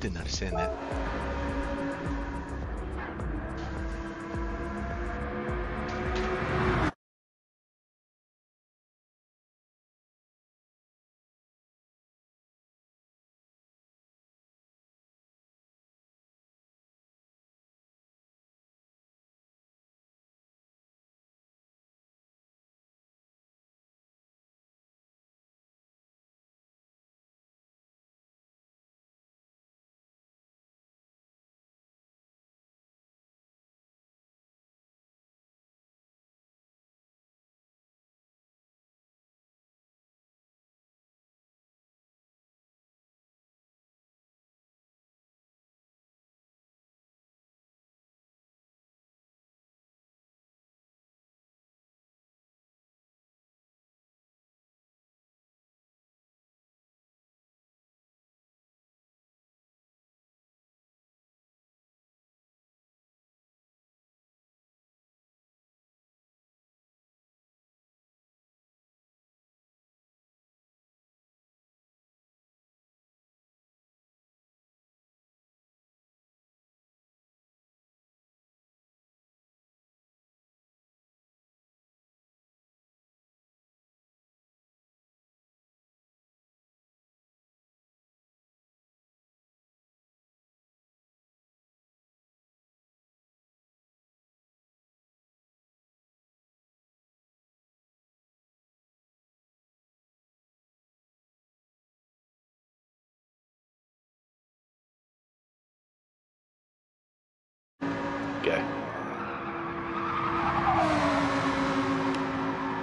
Didn't understand that. Go.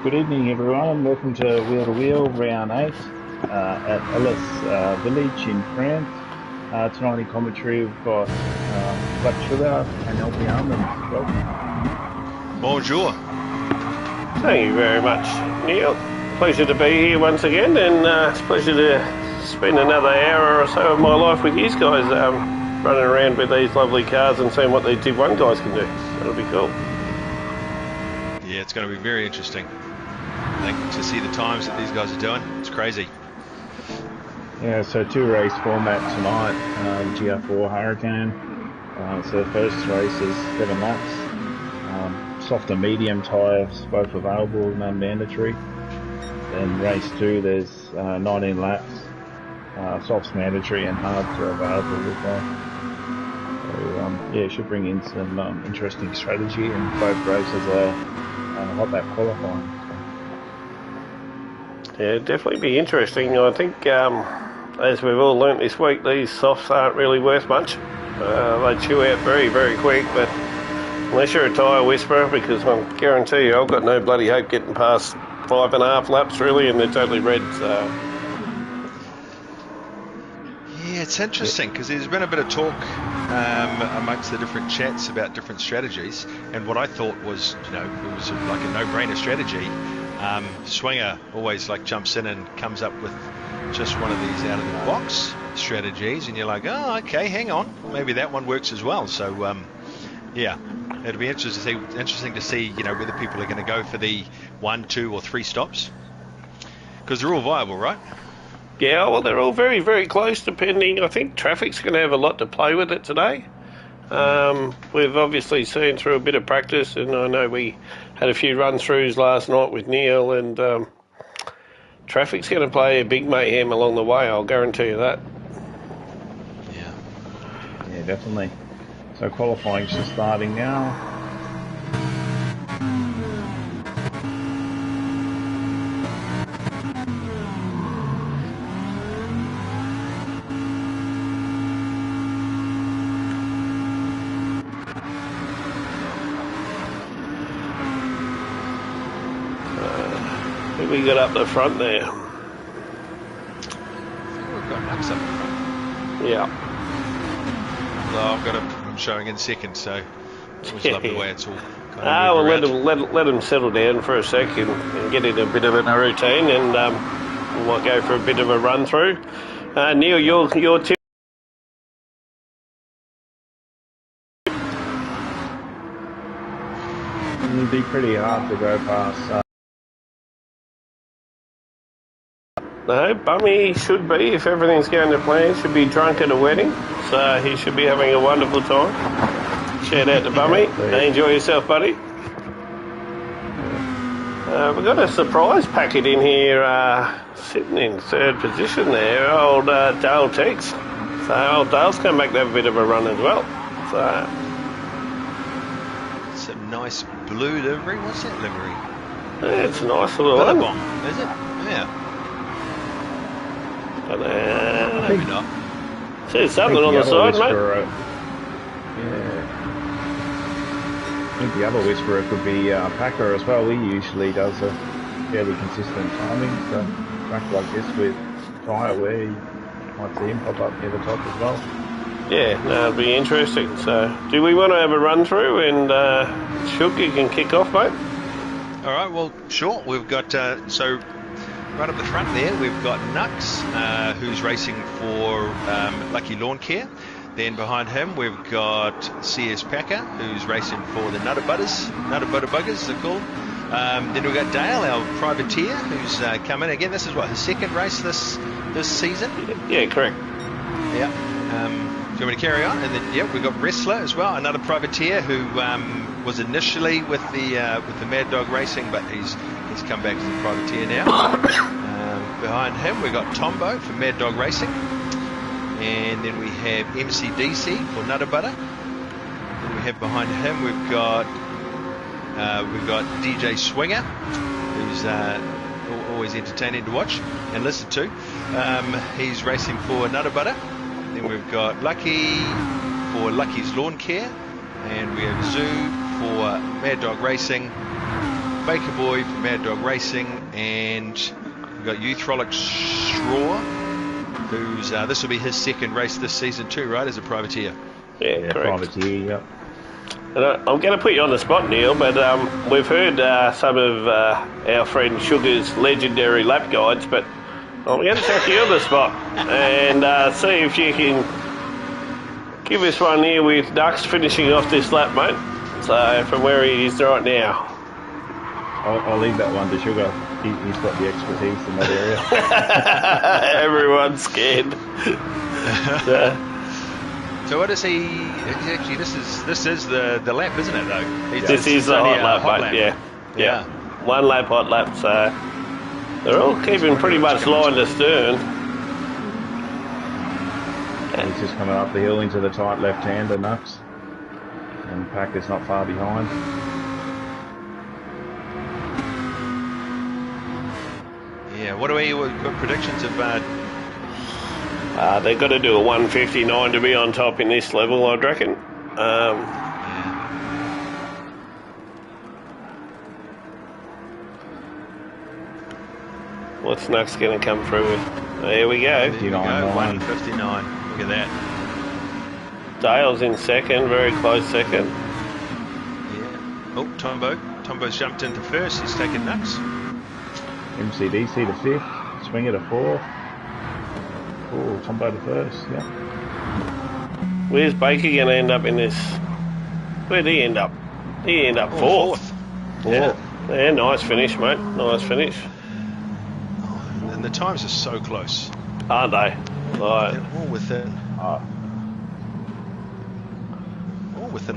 Good evening, everyone. Welcome to Wheel to Wheel, round 8 at Ellis Village in France. Tonight in commentary, we've got Black Sugar and LP Almonds. Welcome. Bonjour. Thank you very much, Neil. Pleasure to be here once again, and it's a pleasure to spend another hour or so of my life with you guys, running around with these lovely cars and seeing what these Div 1 guys can do. That'll be cool. Yeah, it's going to be very interesting. I think to see the times that these guys are doing, it's crazy. Yeah, so 2-race format tonight, GR4 Hurricane. So the first race is 7 laps. Soft and medium tyres, both available, none mandatory. Then race 2, there's 19 laps. Softs mandatory and hards are available as well. So yeah, it should bring in some interesting strategy, and both races are hot lap qualifying. Yeah, definitely be interesting. I think, as we've all learnt this week, these softs aren't really worth much. They chew out very, very quick, but unless you're a tyre whisperer, because I guarantee you I've got no bloody hope getting past 5.5 laps really, and they're totally red. Yeah, it's interesting because there's been a bit of talk amongst the different chats about different strategies, and what I thought was, it was like a no-brainer strategy. Swinger always jumps in and comes up with just one of these out of the box strategies, and you're like, oh, okay, hang on, maybe that one works as well. So yeah, it'll be interesting to see whether people are going to go for the 1, 2 or 3 stops, because they're all viable, right? Yeah, well, they're all very, very close, depending. I think traffic's going to have a lot to play with it today. We've obviously seen through a bit of practice, and I know we had a few run-throughs last night with Neil, and traffic's going to play a big mayhem along the way, I'll guarantee you that. Yeah, definitely. So qualifying's just starting now. We got up the front there. I think we've got Max up the front. Yeah. Although I'm showing in second, so it was lovely the way it's all kind of let them settle down for a second and get in a bit of a routine, and we might go for a bit of a run through. Neil, your tip. It'd be pretty hard to go past. No, Bummy should be, if everything's going to plan, should be drunk at a wedding. so he should be having a wonderful time. Shout out to Bummy. Enjoy yourself, buddy. We've got a surprise packet in here, sitting in third position there, old Dale Tex. So old Dale's come back to have a bit of a run as well. So some nice blue livery. What's that livery? Yeah, it's a nice little one. Billabong, is it? Yeah. But, maybe not. There's something on the side, mate. I think the other whisperer could be Packer as well. He usually does a fairly consistent timing. So track like this with tyre where you might see him pop up near the top as well. Yeah, no, it'll be interesting. So, do we want to have a run through and Shook, you can kick off, mate? All right, well, sure. We've got, so right up the front there, we've got Nux, who's racing for Lucky Lawn Care. Then behind him, we've got CS Packer, who's racing for the Nutter Buggers, they're called. Then we've got Dale, our privateer, who's come in. Again, this is what, his second race this season? Yeah, correct. Yeah. Do you want me to carry on? And then, yeah, we've got Wrestler as well, another privateer who was initially with the Mad Dog Racing, but he's come back as a privateer now. Behind him, we've got Tombo for Mad Dog Racing. And then we have MCDC for Nutter Butter. Then we have behind him, we've got DJ Swinger, who's always entertaining to watch and listen to. He's racing for Nutter Butter. Then we've got Lucky for Lucky's Lawn Care, and we have Zoo for Mad Dog Racing, Baker Boy for Mad Dog Racing, and we've got Youth Frolic Straw, who's this will be his second race this season too, right, as a privateer? Yeah, correct. Privateer, yep. And I'm going to put you on the spot, Neil, but we've heard some of our friend Sugar's legendary lap guides, but I'm going to take you on the spot and see if you can give us one here with Ducks finishing off this lap, mate. So from where he is right now. I'll leave that one to Sugar. He's got the expertise in that area. Everyone's scared. So what is he? Actually, this is the lap, isn't it? Though this is the hot lap, mate. Yeah. 1 lap, hot lap. So they're all keeping pretty much line to stern. And he's just coming up the hill into the tight left-hander, Nux. And Packer's not far behind. Yeah, what are your predictions of they've got to do a 1:59 to be on top in this level, I'd reckon. What's Nux going to come through with? There we go. 1:59. Look at that. Dale's in second, very close second. Yeah. Oh, Tombo's jumped into first. He's taken Nux. MCDC to 5th, Swinger to 4th. Oh, Tombo to 1st, yeah. Where's Baker going to end up in this? Where'd he end up? He ended up 4th. Yeah. Yeah, nice finish, mate. Nice finish. And the times are so close. Aren't they? Right. They're all within.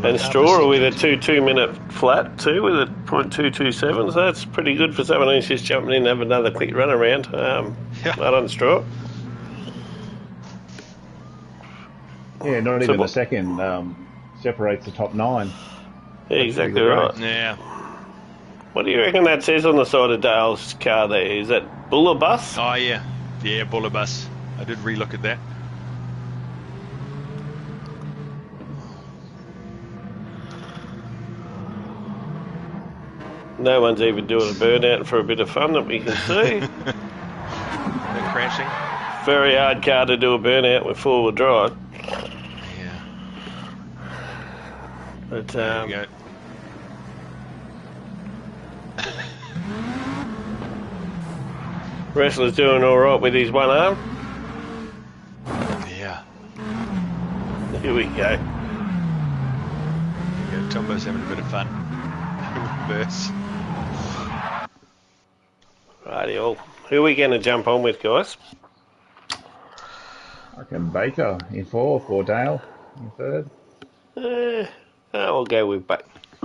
And Straw with a 2-minute flat too, with a .227, so that's pretty good for someone who's just jumping in and have another quick run around. Right on Straw. Yeah, not even a second separates the top 9. Yeah, exactly right. Yeah. What do you reckon that says on the side of Dale's car there? Is that Buller Bus? Oh, yeah. Yeah, Buller Bus. I did re-look at that. No one's even doing a burnout for a bit of fun that we can see. No crashing. Very hard car to do a burnout with 4-wheel drive. Yeah. But, there you go. Wrestler's doing all right with his one arm. Yeah. Here we go. Yeah, Tombo's having a bit of fun. Reverse. Righty-o. Who are we going to jump on with, guys? I reckon Baker in fourth or Dale in third. I'll go with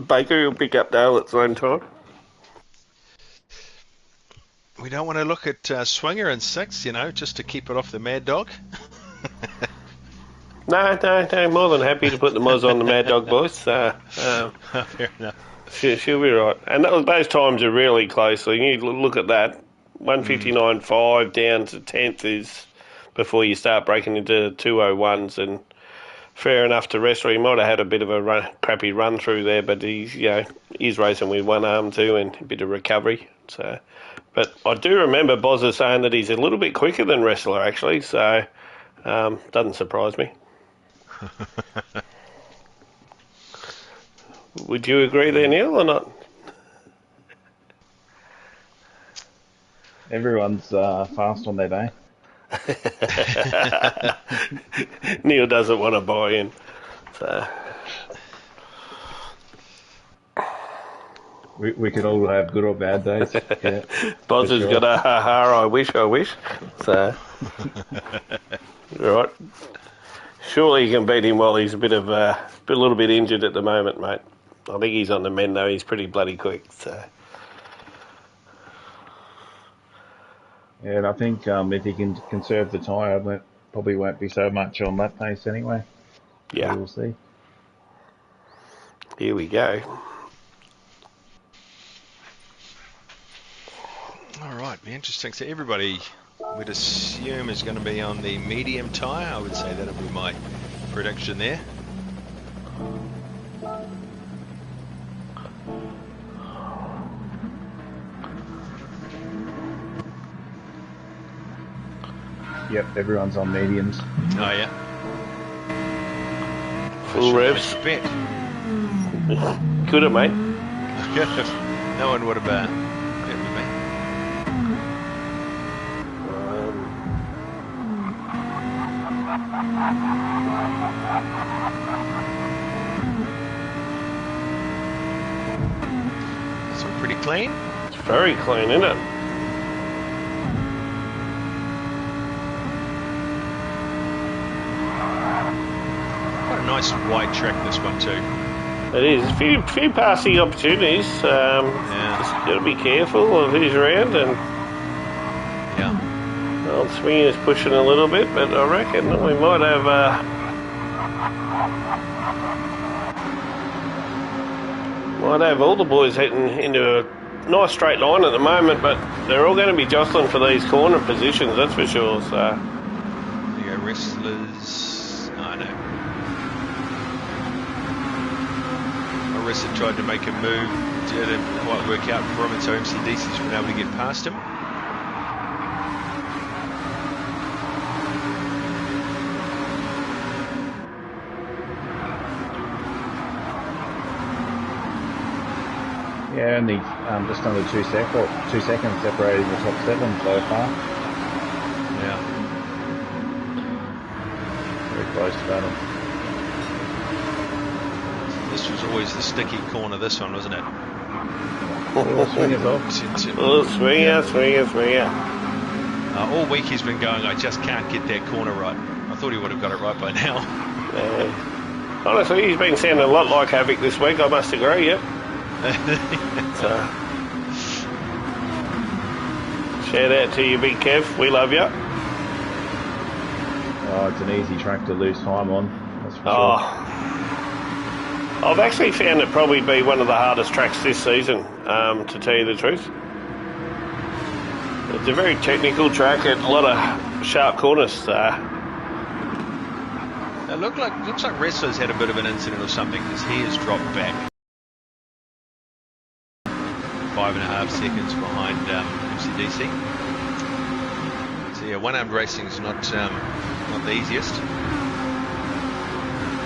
Baker. He'll pick up Dale at the same time. We don't want to look at Swinger in sixth, just to keep it off the Mad Dog. No, more than happy to put the Moz on the Mad Dog boys. Fair enough. She'll be right. And those times are really close. So you look at that. 159.5 down to 10th is before you start breaking into 201s. And fair enough to wrestler. He might have had a bit of a crappy run through there, but he's racing with one arm too and a bit of recovery. So, but I do remember Bozza saying that he's a little bit quicker than wrestler actually. So doesn't surprise me. Would you agree there, Neil, or not? Everyone's fast on their day. Neil doesn't want to buy in. So. We could all have good or bad days. Yeah, Boz has got a ha-ha, I wish. So, right. Surely you can beat him while he's a little bit injured at the moment, mate. I think he's on the mend though. He's pretty bloody quick. So. Yeah, and I think if he can conserve the tyre, probably won't be so much on that pace anyway. Yeah. So we'll see. Here we go. All right, be interesting. So everybody would assume is going to be on the medium tyre. I would say that'll be my prediction there. Yep, everyone's on mediums. Oh yeah. Full revs. Bet. Could have, mate. No one would have bet with me. It's all pretty clean. It's very clean, isn't it? Quite a nice wide track, this one too. It is. A few passing opportunities. Just got to be careful of who's around. And old Swinger's pushing a little bit, but I reckon we might have all the boys heading into a nice straight line at the moment, but they're all going to be jostling for these corner positions, that's for sure. So there you go, wrestlers. Oh no. Arista tried to make a move, didn't quite work out for him, and so MCDC's been able to get past him. Yeah, only just under 2 seconds separating the top 7 so far. Yeah. Very close to battle. This was always the sticky corner, this one, wasn't it? Swingers off. Swinger. All week he's been going, I just can't get that corner right. I thought he would have got it right by now. Honestly, he's been sounding a lot like Havoc this week, I must agree, yep. Shout out to you, Big Kev. We love you. Oh, it's an easy track to lose time on. That's for sure. I've actually found it probably be one of the hardest tracks this season, to tell you the truth. It's a very technical track and a lot of sharp corners. It looks like Wrestler's had a bit of an incident or something, because he has dropped back 5.5 seconds behind MCDC. So yeah, one-armed racing is not the easiest.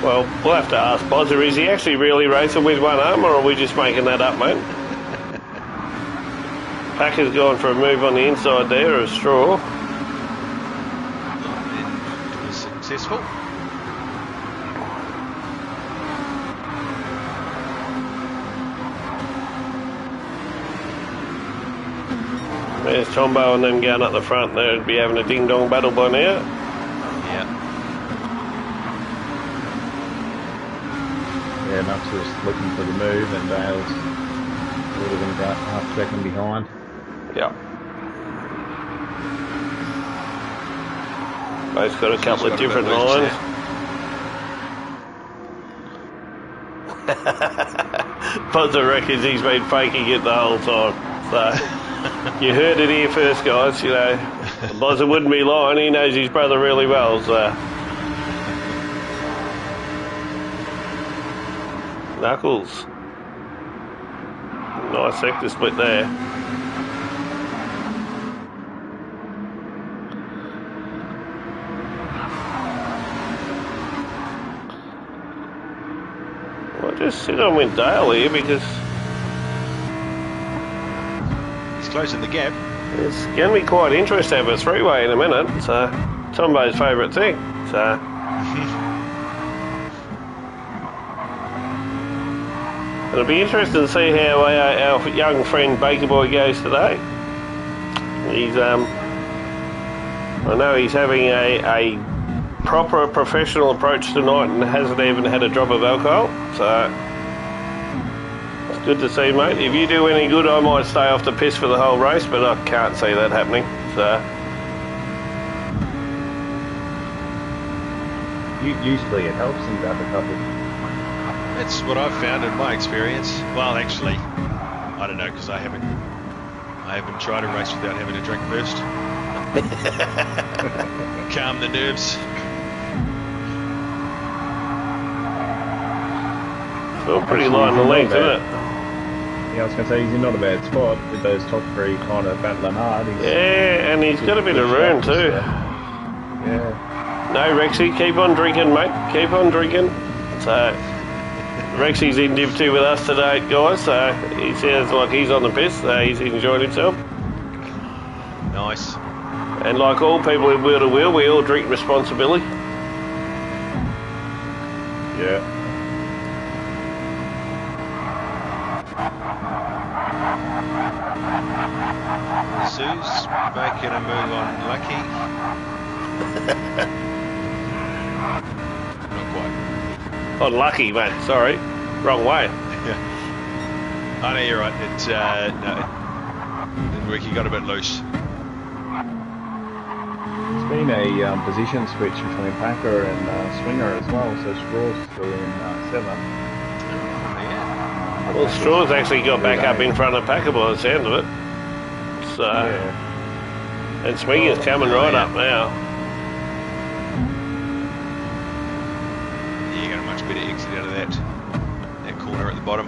Well, we'll have to ask Bozza, is he actually really racing with one arm, or are we just making that up, mate? Packer's gone for a move on the inside there of Straw. It was successful. There's Tombo and them going up the front. They'd be having a ding-dong battle by now. Yeah. Yeah, Nux was looking for the move, and Dale's would have been about half a second behind. Yeah. Both got a couple of different lines. Buzzer reckons he's been faking it the whole time. So you heard it here first, guys. You know, Buzzer wouldn't be lying. He knows his brother really well. So Knuckles, nice sector split there. I'll just sit on with Dale here because he's closing the gap. It's going to be quite interesting to have a three-way in a minute. So Tombo's favourite thing. So it'll be interesting to see how our young friend Baker Boy goes today. He's I know he's having a proper professional approach tonight and hasn't even had a drop of alcohol. So it's good to see, mate. If you do any good, I might stay off the piss for the whole race, but I can't see that happening. So usually it helps him to have a couple. That's what I've found in my experience. Well, actually, I don't know, because I haven't tried a race without having a drink first. Calm the nerves. It's all pretty light in the legs, isn't it? Yeah, I was going to say, he's in not a bad spot with those top three kind of battling hard. Yeah, and he's got a bit of room too. Yeah. No, Rexy, keep on drinking, mate. Keep on drinking. So Rexy's in Div 2 with us today, guys. So he sounds like he's on the piss. So he's enjoying himself. Nice. And like all people in wheel to wheel, we all drink responsibly. Yeah. Sue's making a move on Lucky. Not quite. Unlucky, mate. Sorry. Wrong way. Yeah. Oh, no, you're right. It's, no. Ricky got a bit loose. It's been a position switch between Packer and Swinger as well, so Straw's still in 7. Yeah. Well, Straw's actually got back up in front of Packer by the sound of it. So, yeah. And Swinger's coming right up now. Yeah, you got a much better exit out of that corner at the bottom.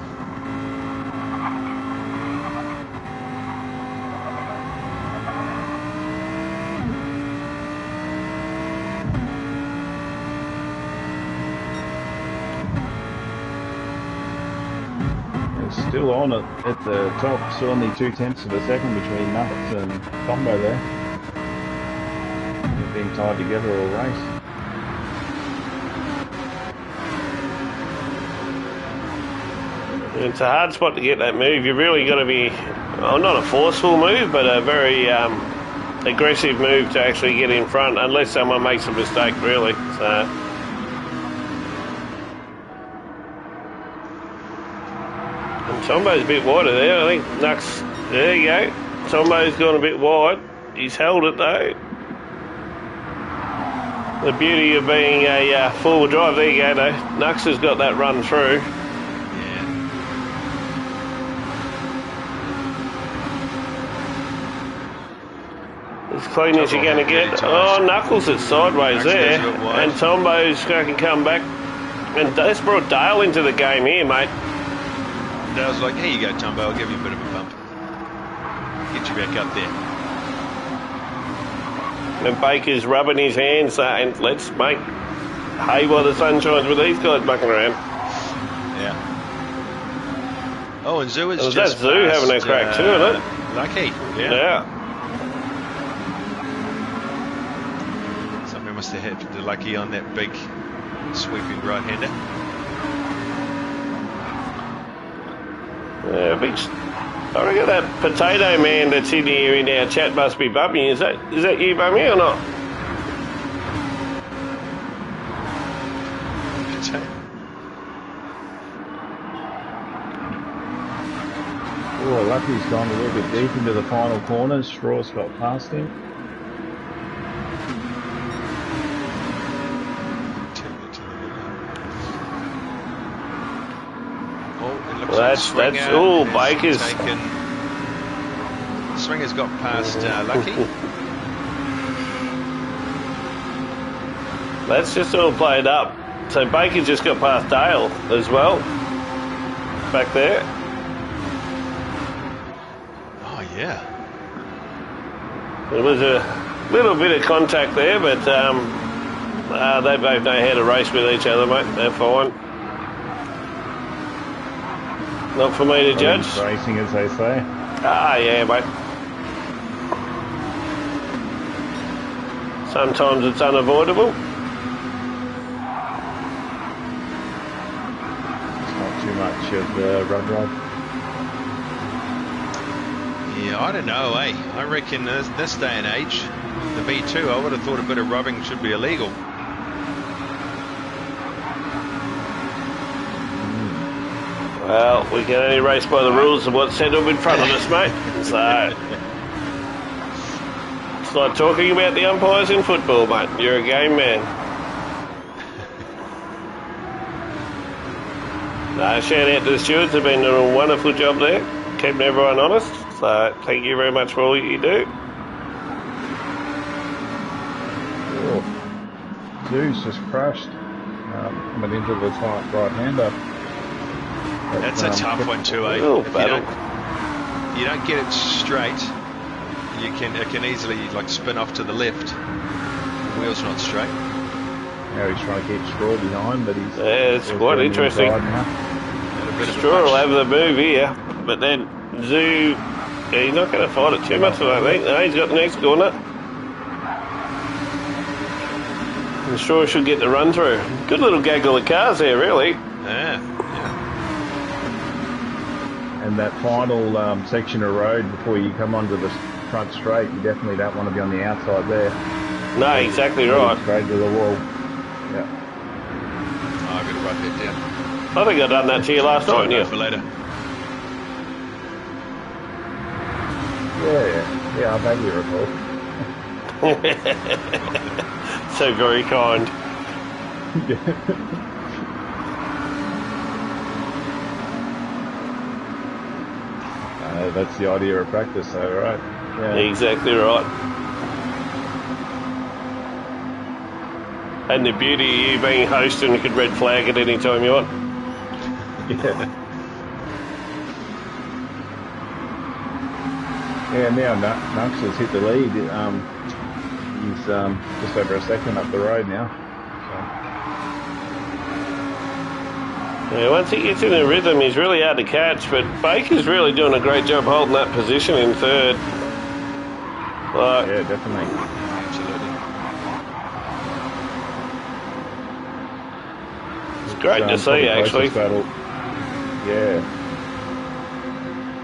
Still on at the top, still only 0.2 of a second between Nux and Combo there. They've been tied together all race. It's a hard spot to get that move. You've really got to be, well, not a forceful move, but a very aggressive move to actually get in front, unless someone makes a mistake, really. So. Tombo's a bit wider there. I think Nux, there you go. Tombo's gone a bit wide. He's held it though. The beauty of being a four-wheel drive, there you go though. Nux has got that run through. Yeah. As clean as you're going to get. Oh, Knuckles is sideways there. And Tombo's going to come back. And that's brought Dale into the game here, mate. I was like, here you go, Tombo, I'll give you a bit of a bump. Get you back up there. And Baker's rubbing his hands saying, let's make hay while the sun shines with these guys bucking around. Yeah. Oh, and Zoo is just that Zoo having a crack too, isn't it? Lucky, yeah. Somebody must have hit the Lucky on that big sweeping right-hander. Yeah, big. I reckon that potato man that's in here in our chat must be Bummy. Is that you, Bummy, or not? Lucky's gone a little bit deep into the final corners. Straw's got past him. That's Baker's taken. Swinger's got past Lucky. That's just all played up. So Baker just got past Dale as well. Back there. Oh yeah. There was a little bit of contact there, but they both know how to race with each other, mate. They're fine. Not for me to judge. Racing, as they say. Ah, yeah, mate. Sometimes it's unavoidable. It's not too much of the rub. Yeah, I don't know, eh? I reckon this day and age, the V2, I would have thought a bit of rubbing should be illegal. Well, we can only race by the rules of what's set up in front of us, mate. So, it's like talking about the umpires in football, mate. You're a game man. Shout out to the stewards. They've been doing a wonderful job there, keeping everyone honest. So, thank you very much for all you do. Oh. Zeus just crashed. Coming into the tight right-hander. That's a tough one too, eh? Oh, If you don't get it straight, it can easily like spin off to the left. The wheel's not straight. Now he's trying to keep Straw behind, but he's... Yeah, it's quite interesting. Straw will have the move here, but then Zoo, he's not going to fight it too much, I don't think. No, he's got the next corner. And Straw should get the run through. Good little gaggle of cars there, really. Yeah. And that final section of road before you come onto the front straight, you definitely don't want to be on the outside there. No, exactly right. Straight to the wall. Yeah. Oh, I've got to write that down. I think I done that to you last night, Yeah. yeah. For later. Yeah, I vaguely recall. So very kind. That's the idea of practice, though, right? Yeah. Exactly right. And the beauty of you being host and you could red flag at any time you want. Yeah. Yeah, now Nux has hit the lead. He's just over a second up the road now. Yeah, once he gets in a rhythm, he's really hard to catch, but Baker's really doing a great job holding that position in third. Yeah, definitely. Absolutely. It's great to see, actually. Yeah.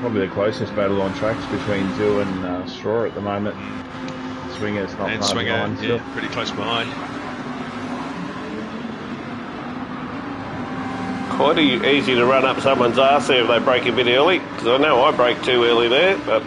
Probably the closest battle on tracks between Zoo and Straw at the moment. Swinger's not And far Swinger, behind still. pretty close behind. Quite easy to run up someone's arse there if they break a bit early, because I know I break too early there, but...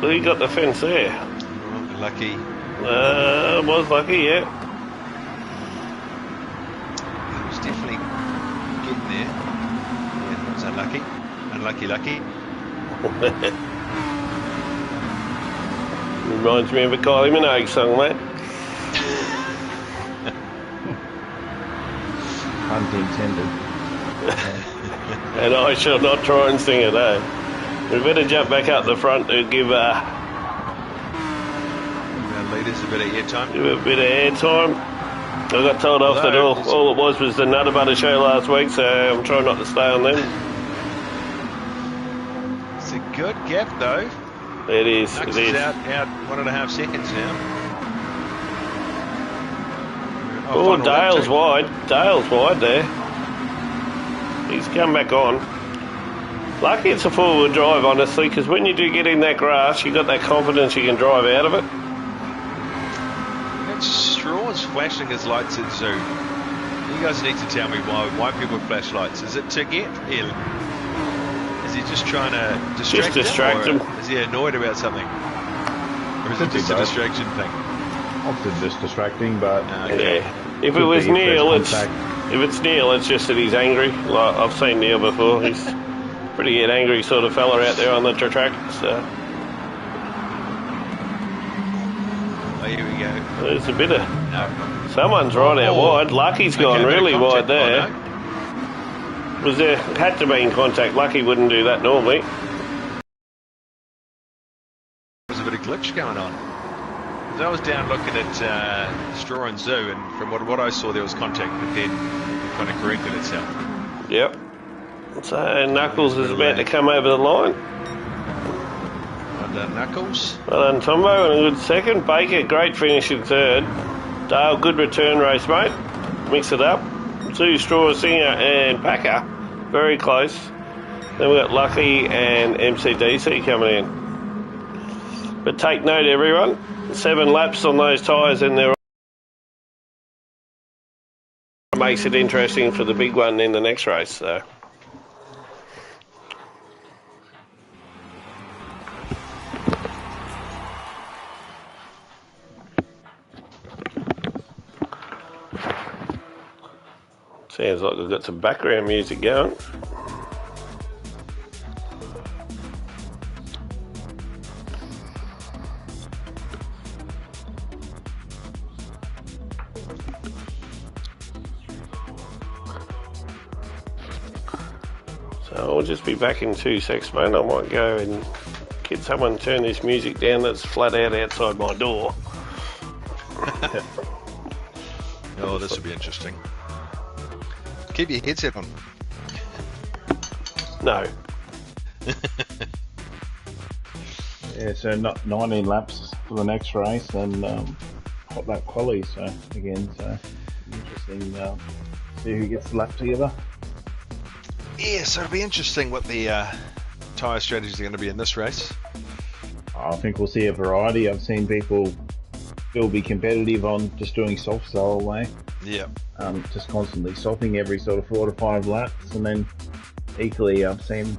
Well, he got the fence there. Oh, lucky. Was lucky, yeah. He was definitely getting there. Yeah, that was unlucky. Lucky. Reminds me of a Kylie Minogue song, mate. Unintended. And I shall not try and sing it, eh? We better jump back up the front to give leaders a bit of airtime. a bit of airtime. I got told off that all it was the Nutter Butter show last week, so I'm trying not to stay on them. It's a good gap though. It is. Nux It is is. out 1.5 seconds now. Oh, final lap, Dale's Jack. wide. Dale's wide there. He's come back on. Lucky it's a four-wheel drive, honestly, because when you do get in that grass, you got that confidence you can drive out of it. That Straw's flashing his lights at Zoo. You guys need to tell me why people flash lights. Is it to get ill? Is he just trying to distract him? Is he annoyed about something? Or is it just a distraction thing? Often just distracting, but yeah. If it was Neil, it's just that he's angry. Like I've seen Neil before. He's pretty angry sort of fella out there on the track. So here we go. There's a bit of someone's right out wide. Lucky's gone really wide there. Was there had to be in contact? Lucky wouldn't do that normally. There's a bit of glitch going on. I was down looking at Straw and Zoo, and from what I saw, there was contact, but then it kind of corrected itself. Yep. So Knuckles is about to come over the line. Well done, Knuckles. Well done, Tombo, and a good second. Baker, great finish in third. Dale, good return race, mate. Mix it up. Zoo, Straw, Singer, and Packer, very close. Then we've got Lucky and MCDC coming in. But take note, everyone. 7 laps on those tyres and they're makes it interesting for the big one in the next race. So. Sounds like we've got some background music going. I'll just be back in 2 seconds, mate. I might go and get someone to turn this music down that's flat out outside my door. Oh, this will be interesting. Keep your headset on. No. Yeah, so 19 laps for the next race and hot lap quali. So again, interesting. See who gets the lap together. Yeah, so it'll be interesting what the tyre strategies are going to be in this race. I think we'll see a variety. I've seen people still be competitive on just doing softs the whole way. Yeah. Just constantly sopping every sort of 4 to 5 laps, and then equally I've seen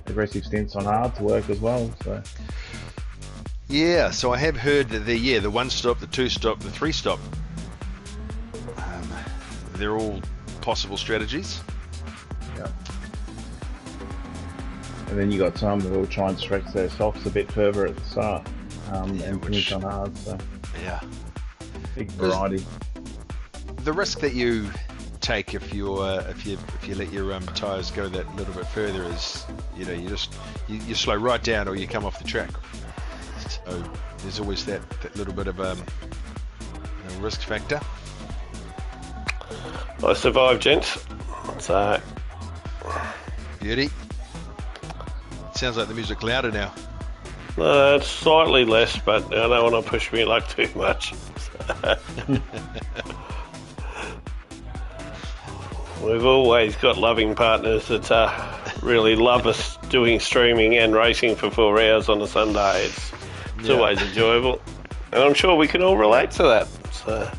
aggressive stints on hard to work as well. So yeah, so I have heard that the 1 stop, the 2 stop, the 3 stop, they're all possible strategies. Yeah. And then you got some that will try and stretch their softs a bit further at the start and finish on hard. So yeah, big variety. The risk that you take if you let your tires go that little bit further is you slow right down or you come off the track. So there's always that little bit of a risk factor. I survived, gents. So Beauty. Sounds like the music louder now. It's slightly less, but I don't want to push me luck too much. We've always got loving partners that really love us doing streaming and racing for 4 hours on a Sunday. It's always enjoyable, and I'm sure we can all relate to that. So.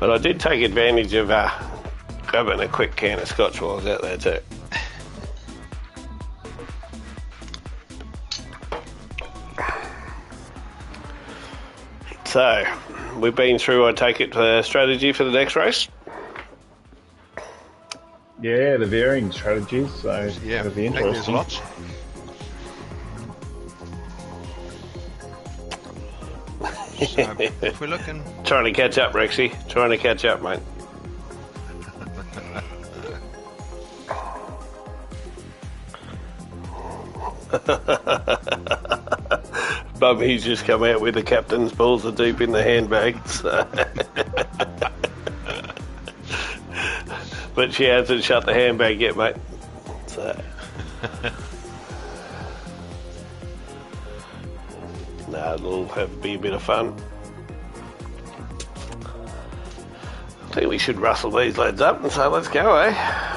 But I did take advantage of grabbing a quick can of scotch while I was out there too. So, we've been through, I take it, the strategy for the next race? Yeah, the varying strategies, so yeah, it'll be I think there's interesting. lots. So, if we're looking... Trying to catch up, Rexy. Trying to catch up, mate. Bubby's just come out with the captain's balls are deep in the handbags. But she hasn't shut the handbag yet, mate. So. Nah, it'll be a bit of fun. I think we should rustle these lads up and say, let's go, eh?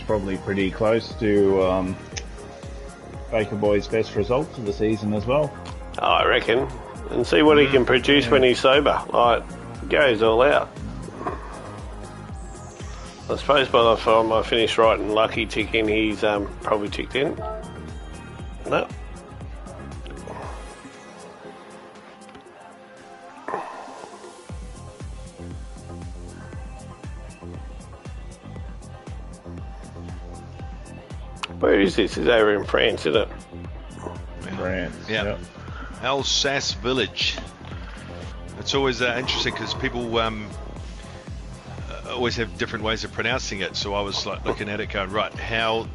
Probably pretty close to Baker Boy's best result of the season as well. Oh, I reckon. And see what he can produce when he's sober. Like, goes all out. I suppose by the time I finish writing Lucky tick in, he's probably ticked in. No. Where is this? It's over in France, isn't it? France. Yeah. Yep. Alsace Village. It's always interesting because people always have different ways of pronouncing it. So I was like looking at it, going, right, how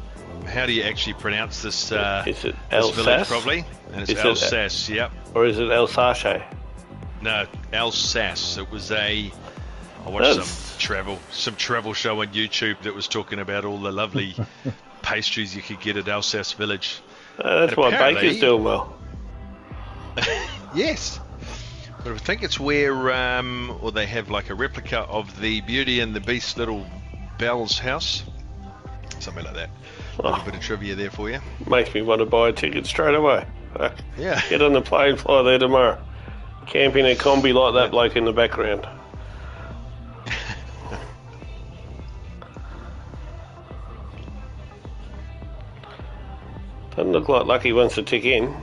do you actually pronounce this? Is it this Alsace? village probably? And it's Alsace. Yep. Or is it Alsace? No, Alsace. It was I watched some travel show on YouTube that was talking about all the lovely pastries you could get at Alsace Village. That's why Baker's doing well. Yes. But I think it's where, or they have like a replica of the Beauty and the Beast little Belle's house. Something like that. A little bit of trivia there for you. Makes me want to buy a ticket straight away. Yeah. Get on the plane, fly there tomorrow. Camp in a combi like that bloke in the background. Doesn't look like Lucky wants to tick in.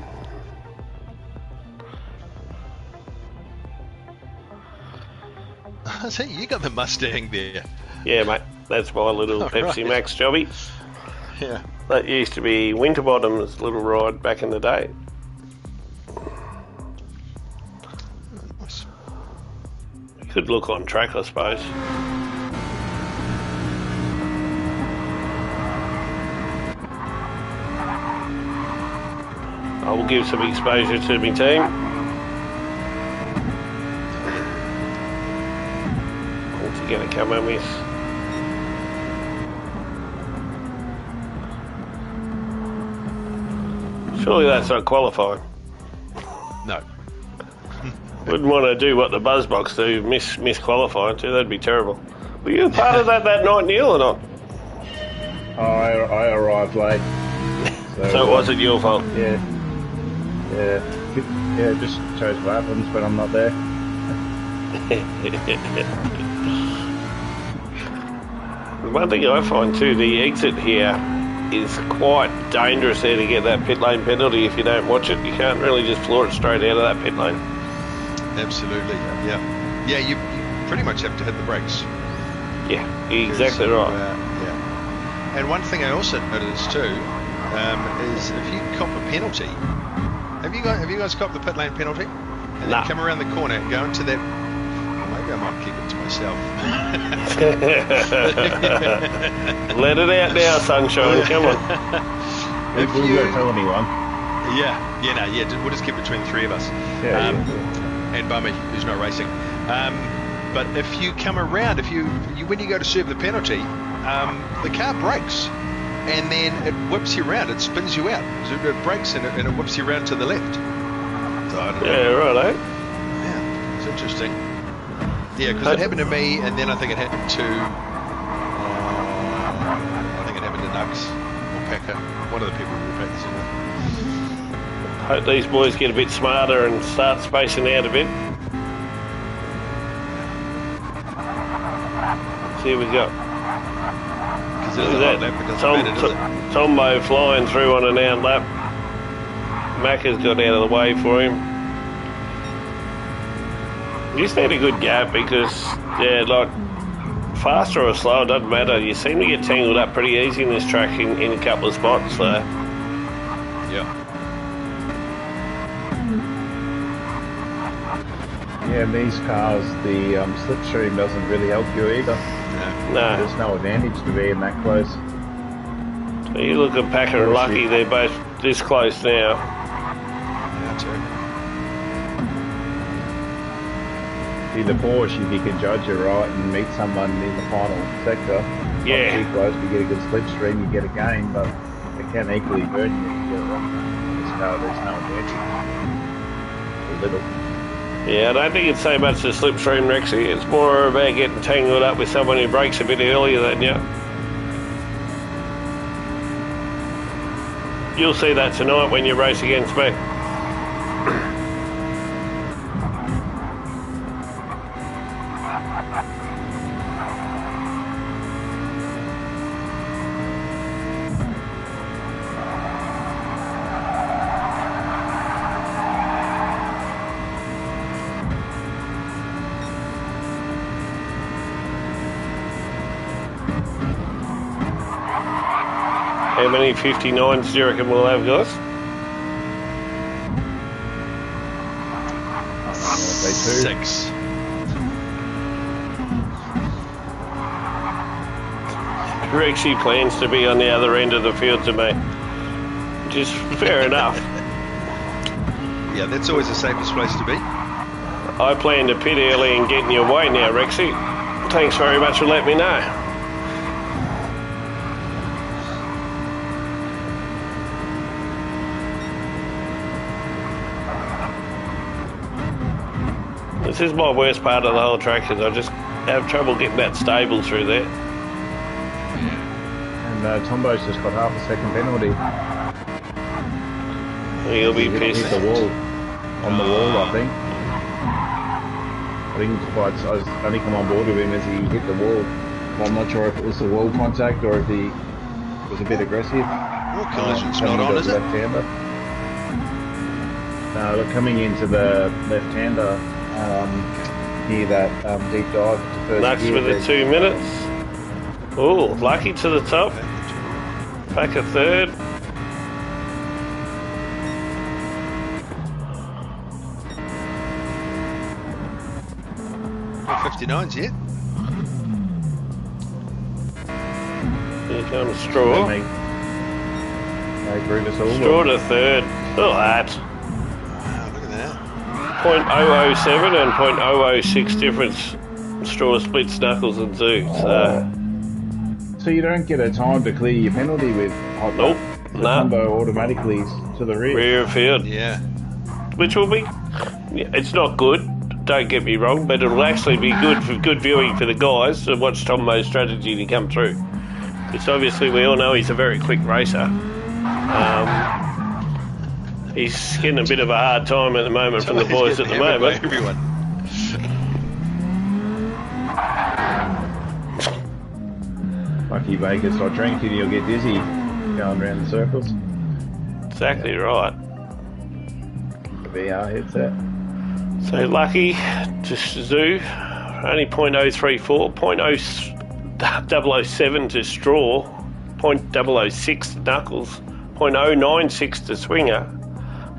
So you got the Mustang there. Yeah, mate. That's my little Pepsi right. Max jobby. Yeah. That used to be Winterbottom's little ride back in the day. Nice. Could look on track, I suppose. I will give some exposure to my team. Altogether, come on, miss. Surely that's not qualifying. No. Wouldn't want to do what the Buzzbox do, miss qualifying too. That'd be terrible. Were you part of that night, Neil, or not? I arrived late. So it wasn't your fault? Yeah. Yeah, just chose what happens when I'm not there. The one thing I find too, the exit here is quite dangerous there to get that pit lane penalty if you don't watch it. You can't really just floor it straight out of that pit lane. Absolutely. Yeah. Yeah, you pretty much have to hit the brakes. Yeah, exactly right. Yeah. And one thing I also noticed too is if you cop a penalty, have you guys copped the pit lane penalty? And then come around the corner and go into that. Well, maybe I might keep it to myself. Let it out now, sunshine. Come on. If you don't tell anyone. We'll just keep it between the three of us. And Bummy, who's not racing. But if you come around, when you go to serve the penalty, the car brakes. And then it whips you around, it spins you out. So it brakes and it whips you around to the left. So I don't know. Yeah, right, eh? Yeah, it's interesting. Yeah, because it happened to me, and then I think it happened to Nugs or Packer, one of the people who were practicing with. Hope these boys get a bit smarter and start spacing out a bit. So here we go. Tombo flying through on an out lap. Macca's got out of the way for him. You just need a good gap because, faster or slower, doesn't matter. You seem to get tangled up pretty easy in this track in a couple of spots. So. Yeah. Yeah, in these cars, the slipstream doesn't really help you either. No. There's no advantage to being that close. So you look at Packer and Lucky, they're both this close now. Yeah, too. See, the Porsche, if you can judge it right and meet someone in the final sector, Yeah. not too close, you get a good slipstream, you get a gain, but it can equally burn you if you get it wrong. In this car, there's no advantage. A little. Yeah, I don't think it's so much the slipstream, Rexy. It's more about getting tangled up with someone who brakes a bit earlier than you. You'll see that tonight when you race against me. How many 59s do you reckon we'll have, guys? Say 2. 6. Rexy plans to be on the other end of the field to me, which is fair enough. Yeah, that's always the safest place to be. I plan to pit early and get in your way now, Rexy. Thanks very much for letting me know. This is my worst part of the whole track, is I just have trouble getting that stable through there. And Tombo's just got half a second penalty. He'll be He pissed. hit the wall. On the wall, I think. I think I only come on board with him as he hit the wall. But I'm not sure if it was the wall contact or if he was a bit aggressive. Well, collision's not on, is it? Left-hander. No, look, coming into the left-hander, near that deep dive to first Nuts gear, with the 2 minutes. Oh, Lucky to the top. Back a third. Got 59s yet. Here comes Straw. They prove us all. Straw to third. Look at that. Wow, look at that. 0.007 and 0.006 difference. Straw splits Knuckles and Zoo. So you don't get a time to clear your penalty with hot Nope. The Nah. combo automatically to the rear. Rear field. Yeah. Which will be... It's not good, don't get me wrong, but it'll actually be good for good viewing for the guys to watch Tombo's strategy to come through. Because obviously we all know he's a very quick racer. He's getting a bit of a hard time at the moment from the boys at the moment. Everyone. Lucky Vegas, I drink and you'll get dizzy going around the circles. Exactly right. The VR headset. So Lucky to Zoo, only 0.034, 0.007 to Straw, 0.006 to Knuckles, 0.096 to Swinger.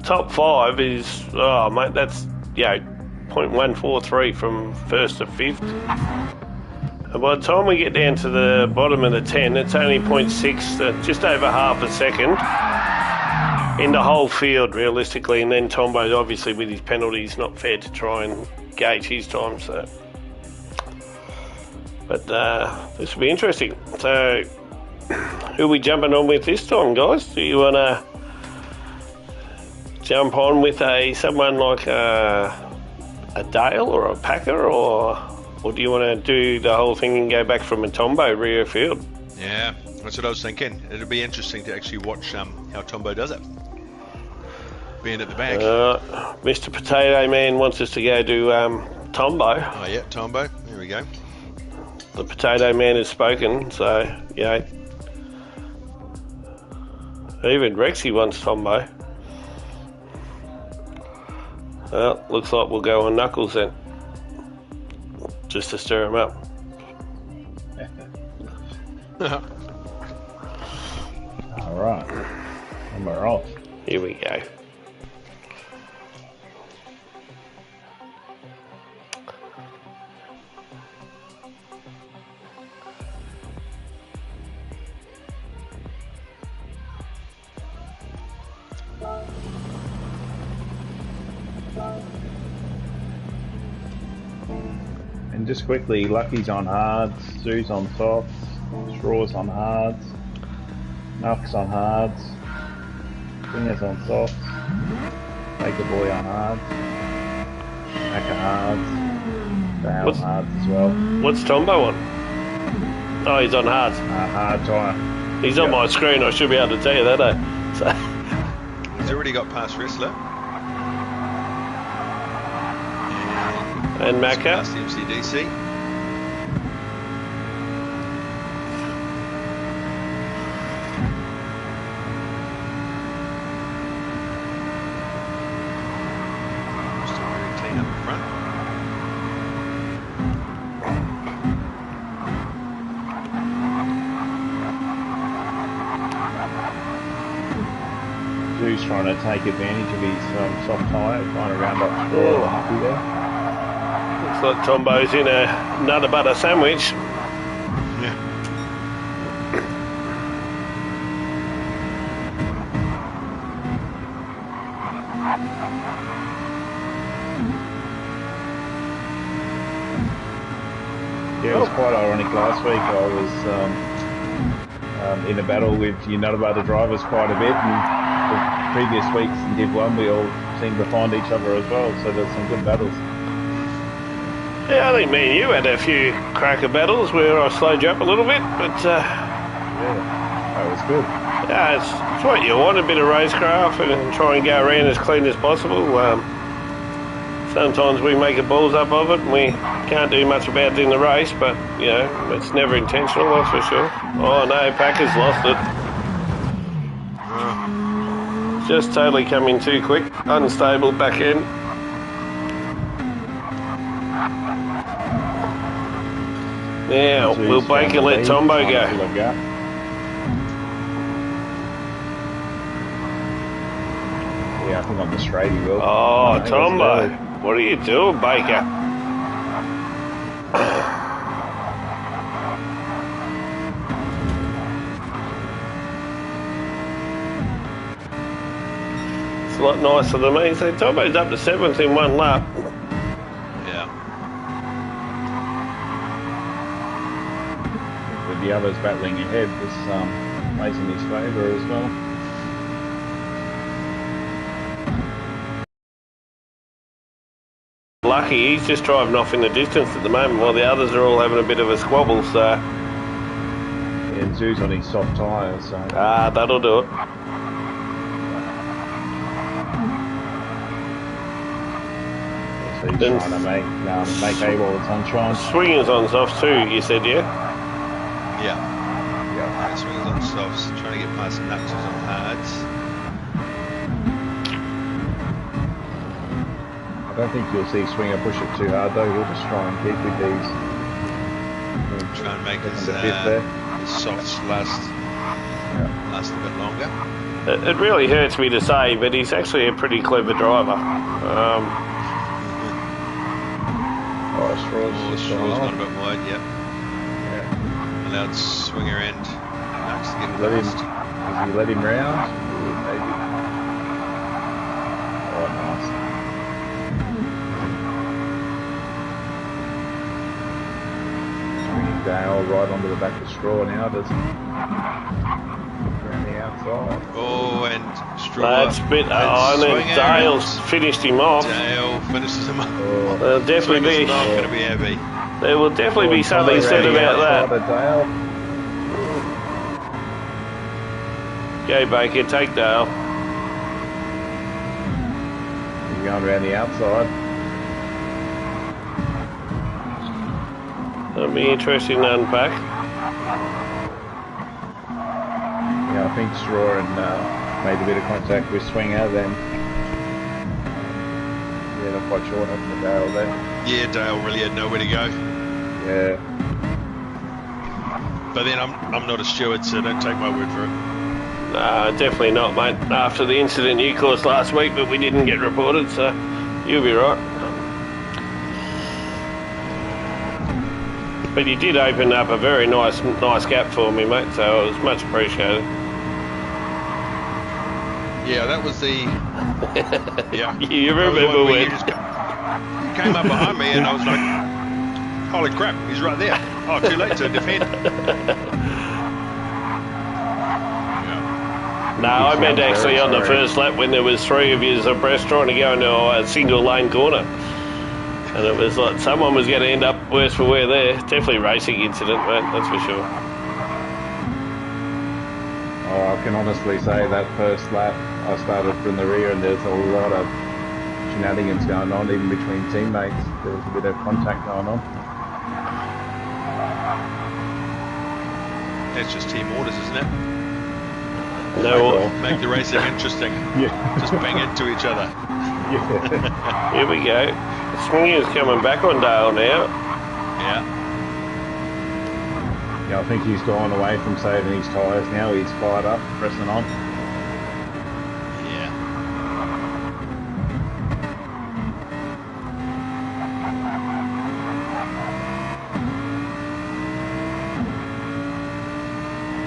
Top 5 is, oh mate, that's, 0.143 from first to fifth. And by the time we get down to the bottom of the 10, it's only 0.6, just over half a second in the whole field, realistically. And then Tombo, obviously, with his penalties, not fair to try and gauge his time. So, but this will be interesting. So, who are we jumping on with this time, guys? Do you want to jump on with someone like a Dale or a Packer, or do you want to do the whole thing and go back from a Tombo rear field? Yeah, that's what I was thinking. It'll be interesting to actually watch how Tombo does it. Being at the back. Mr. Potato Man wants us to go to Tombo. Oh yeah, Tombo. There we go. The Potato Man has spoken, so even Rexy wants Tombo. Well, looks like we'll go on Knuckles then, just to stir him up. All right. And we're off. Here we go. And just quickly, Lucky's on hards, Sue's on softs, Straw's on hards, Nuck's on hards, Swinger's on softs, Baker Boy on hards, Macca hards, Dale on hards as well. What's Tombo on? Oh, he's on hards. Hard tyre. He's on my screen, I should be able to tell you that, eh? So. He's already got past Wrestler. And Macca. Past the MCDC. Still very clean up the front. Sue's trying to take advantage of his soft tyre, trying to round up Straw and Lucky there. Looks like Tombo's in another butter sandwich. Yeah. Yeah, it was quite ironic last week. I was in a battle with your Nutter Butter drivers quite a bit, and the previous weeks in Div 1 we all seemed to find each other as well, so there's some good battles. Yeah, I think me and you had a few cracker battles where I slowed you up a little bit, but Yeah, that was good. yeah, it's what you want, a bit of racecraft and try and go around as clean as possible. Sometimes we make a balls up of it and we can't do much about it in the race, but, you know, it's never intentional, that's for sure. Oh no, Packer's lost it. Just totally coming too quick, unstable back end. Now, will Baker let Tombo go? Yeah, I think on the straight he will. Oh, No, Tombo, what are you doing, Baker? It's a lot nicer than me. So Tombo's up to 7th in one lap. Yeah. With the others battling ahead, this plays in his favour as well. Lucky, he's just driving off in the distance at the moment while the others are all having a bit of a squabble, so... Yeah, and Zoo's on his soft tyres, so... that'll do it. So he's trying to make hay while the sun shines. Swingers on softs too, you said, yeah? Yeah. Yeah. Swingers on softs, trying to get past Nuxes on hards. I don't think you'll see Swinger push it too hard though, he'll just try and keep with these. Try and make his softs last a bit longer. It really hurts me to say, but he's actually a pretty clever driver. Straw's Straw's gone a bit wide, yep. Yeah. Allowed Swinger and Nux to get past. Does he let him round? Maybe. Oh, nice. Swinging Dale right onto the back of Straw now, does he? Around the outside. Oh, and Straw. That's a bit... I think Dale's finished him off. Dale finishes him up. Oh. There'll definitely Swinger's be... not going to be heavy. There will definitely be something said about that. Dale. Go Baker, take Dale. He's going around the outside. That'll be interesting to unpack. Yeah, I think Straw and made a bit of contact with Swinger, then yeah, not quite sure what happened to Dale there. Yeah, Dale really had nowhere to go. Yeah. But then I'm not a steward, so don't take my word for it. Nah, definitely not, mate. After the incident you caused last week, but we didn't get reported, so you'll be right. But you did open up a very nice gap for me, mate, so it was much appreciated. Yeah, that was the... Yeah. You remember when... You came up behind me and I was like, Holy crap, he's right there. Oh, too late to defend. No, I meant actually on the first lap when there was 3 of you abreast trying to go into a single lane corner. And it was like someone was going to end up worse for wear there. Definitely racing incident, mate, that's for sure. Oh, I can honestly say that first lap I started from the rear and there's a lot of shenanigans going on, even between teammates. There was a bit of contact going on. That's just team orders, isn't it? No, make the racing interesting. Yeah. Just bang into each other. Yeah. Here we go. Swinger's coming back on Dale now. Yeah. Yeah, I think he's gone away from saving his tyres now. He's fired up, pressing on. Yeah.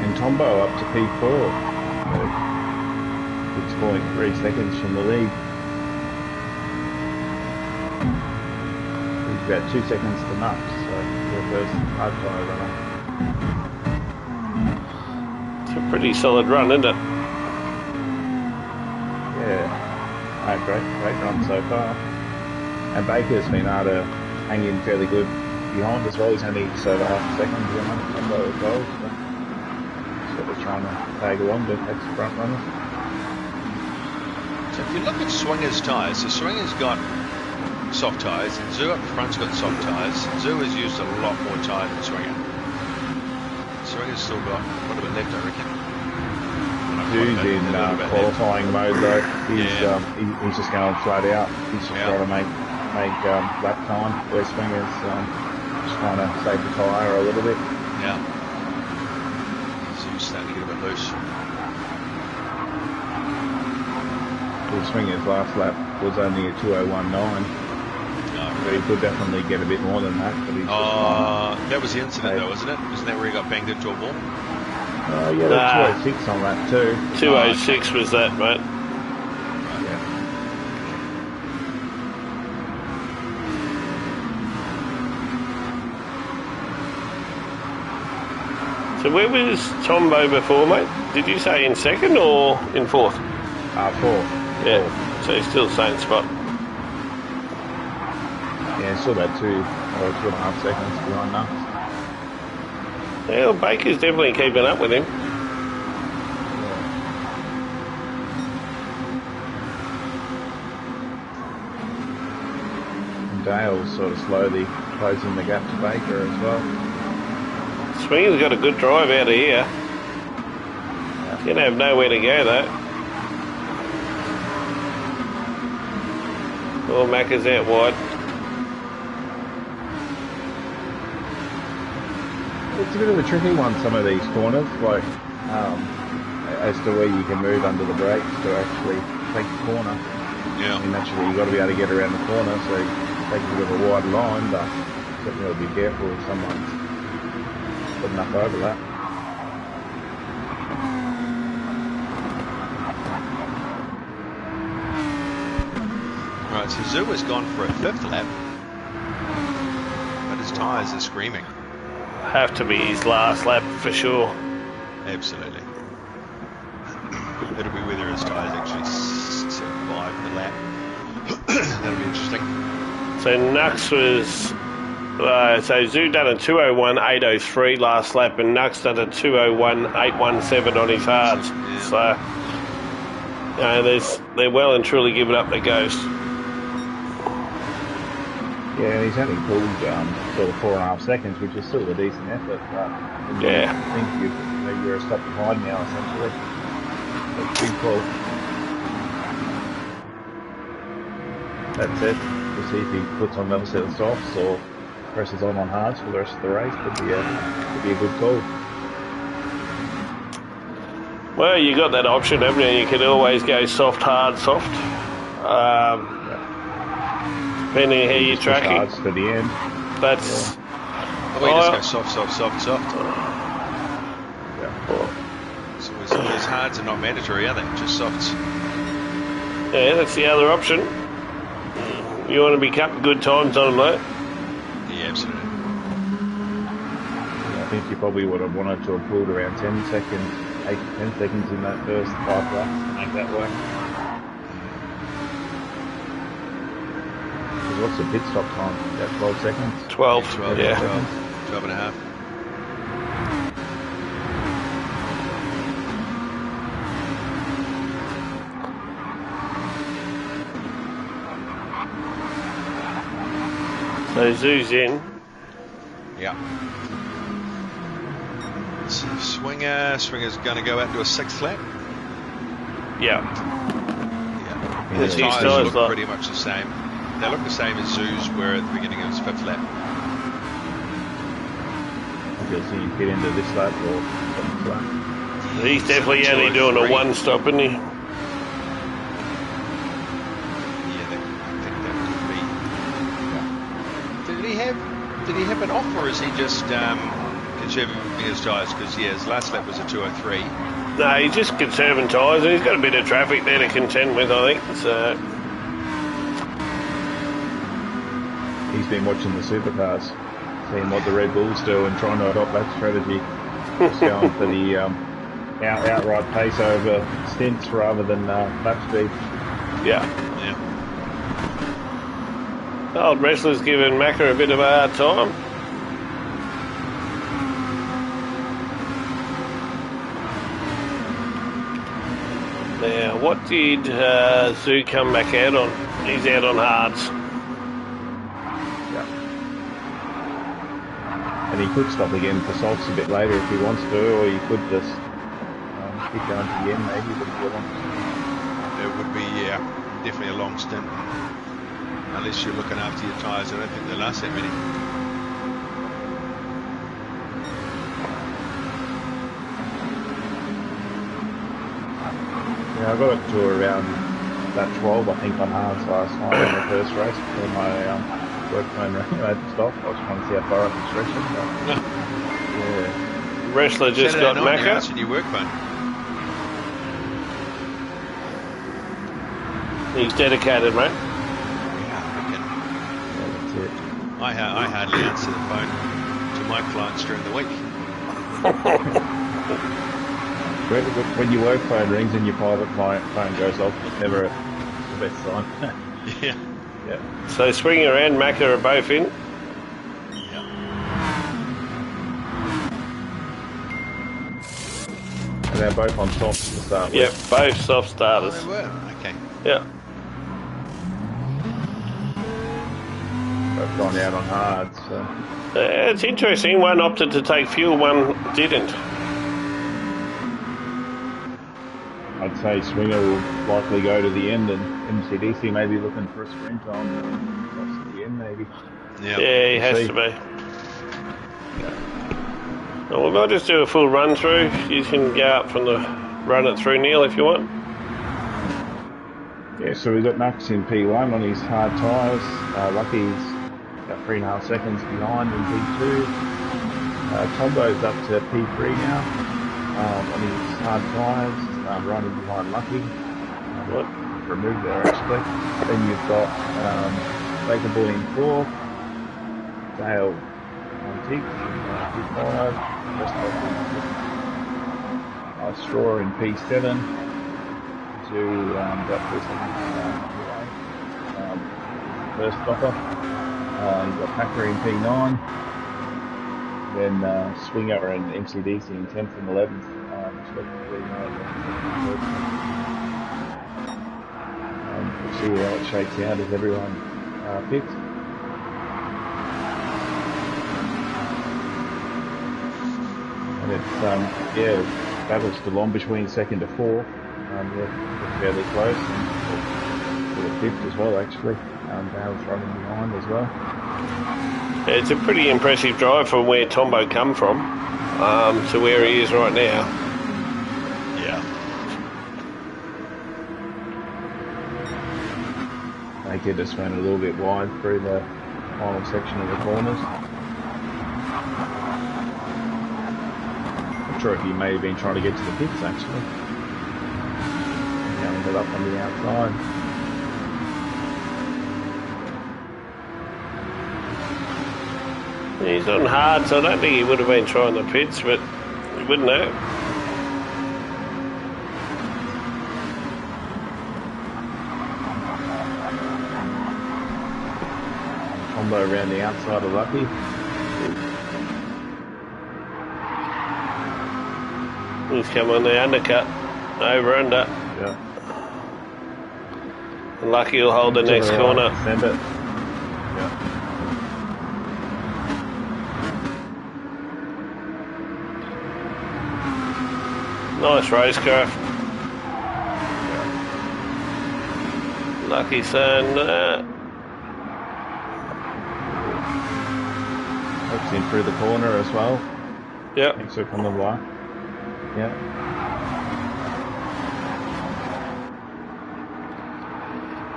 And Tombo up to P4. 6.3 seconds from the lead. He's about 2 seconds to Nux, so the first hard tyre runner. It's a pretty solid run, isn't it? Yeah, great run so far. And Baker's been able to hang in fairly good behind as well. He's only just over half a second behind Tombo as well. So sort of trying to tag along the next front runners. So if you look at Swinger's tyres, so Swinger's got soft tyres, and Zoo up the front's got soft tyres. Zoo has used a lot more tyre than Swinger. Swinger's still got quite a bit left, I reckon. Zoo's in qualifying mode though. He's just going flat out. He's just trying to make lap time. Where Swinger's just trying to save the tyre a little bit. Yeah. Zoo's starting to get a bit loose. Swinger's last lap was only a 2:01.9. So he could definitely get a bit more than that. But he's that was the incident though, wasn't it? Isn't that where he got banged into a wall? Yeah, there's 2:06 on that too. 2:06 was that, mate. Yeah. So where was Tombo before, mate? Did you say in second or in fourth? Fourth. Yeah, so he's still the same spot. Yeah, still about 2.5 seconds behind now. Yeah, well, Baker's definitely keeping up with him. And Dale's sort of slowly closing the gap to Baker as well. Swinger's got a good drive out of here. He's going to have nowhere to go though. Oh, Macca's out wide. It's a bit of a tricky one, some of these corners, like as to where you can move under the brakes to actually take the corner. Yeah. I mean, naturally you've got to be able to get around the corner, so you take a bit of a wide line, but you've got to really be careful if someone's putting up over that. Right, so Zoo has gone for a 5th lap, but his tyres are screaming. Have to be his last lap for sure. Absolutely. It'll be whether his tyres actually survive the lap. That'll be interesting. So Nux was... so Zoo done a 2:01.803 last lap, and Nux done a 2:01.817 on his hards. Yeah. So, they're well and truly giving up the ghost. Yeah, he's only pulled sort of 4.5 seconds, which is still a decent effort. But yeah. I think you're a step behind now, essentially. That's big pull. That's it. We'll see if he puts on another set of softs or presses on hards for the rest of the race. Could be a good call. Well, you got that option, haven't you? You can always go soft, hard, soft. Depending how you're tracking. Hards to the end. That's... Yeah. We just go soft. Yeah. So those hards are not mandatory, are they? Just softs. Yeah, that's the other option. You want to be cutting good times on them, though. Yeah, absolutely. think you probably would have wanted to have pulled around 10 seconds, 8 to 10 seconds in that first 5 laps to make that work. What's the pit stop time? About 12 seconds? 12, 12, yeah. 12 and a half. So Zoo's in. Yeah. So Swinger's going to go out to a 6th lap. Yeah. Yeah. His His tyres tyres look like- pretty much the same. They look the same as Zoo's were at the beginning of his 5th lap. I guess you get into this lap or 7th lap. He's definitely only doing a 203. 1 stop, isn't he? Yeah, I think that could be. Did he have an off, or is he just conserving his tyres? Because his last lap was a 203. No, he's just conserving tyres, and he's got a bit of traffic there to contend with, I think. So, He's been watching the supercars, seeing what the Red Bulls do and trying to adopt that strategy. Just going for the outright pace over stints rather than lap speed. yeah. Yeah. Old wrestler's giving Macca a bit of a hard time. Now, what did Zoo come back out on? He's out on hards. Yeah. And he could stop again for softs a bit later if he wants to, or he could just keep going to the end maybe. But It would be, definitely a long stint. Unless you're looking after your tyres, I don't think they'll last that many. yeah, I got it to around that 12, I think, on hards last night in the first race before my work phone rang. I had to stop. I was trying to see how far I could stretch it. But, yeah. Wrestler just Saturday got night, you're Macca. answering your work phone. He's dedicated, mate. Yeah, I reckon. Yeah, that's it. I hardly answer the phone to my clients during the week. When your work phone rings and your private client phone goes off, it's never the best sign. Yeah. Yeah. So Springer and Macca are both in. Yeah. And they're both on top to start with. Yep, both soft Oh, starters. they were. Okay. Yeah. Both gone out on hard, so It's interesting. One opted to take fuel, one didn't. I'd say Swinger will likely go to the end and MCDC may be looking for a sprint on across to the end maybe. Yeah. Yeah, he has see. to be. Well, we might just do a full run through. You can go up from the run it through, Neil, if you want. Yeah, so we've got Max in P1 on his hard tyres. Lucky's about 3.5 seconds behind in P2. Tombo's up to P3 now on his hard tyres, running behind Lucky. What? Removed there actually. Then you've got Baker Boy in 4, Dale on Tiggs in P5, Straw in P7 to that first stopper. You've got Packer in P9, then Swinger and MCDC in 10th and 11th. We'll see how it shakes out as everyone picks. And it's battle's still on between 2nd to 4th. They're fairly close, and to the 5th as well actually. Dale's running behind as well. It's a pretty impressive drive from where Tombo come from to where he is right now. Yeah. Baker just went a little bit wide through the final section of the corners. Not sure if he may have been trying to get to the pits actually. Now ended up on the outside. He's on hard, so I don't think he would have been trying the pits, but he wouldn't know. Combo around the outside of Lucky. He's come on the undercut. Over under. Yeah. And Lucky will hold the next corner. Send it. Yeah. Nice racecraft. Lucky saying Hooks in through the corner as well. yep. Next hook on the block. Yeah.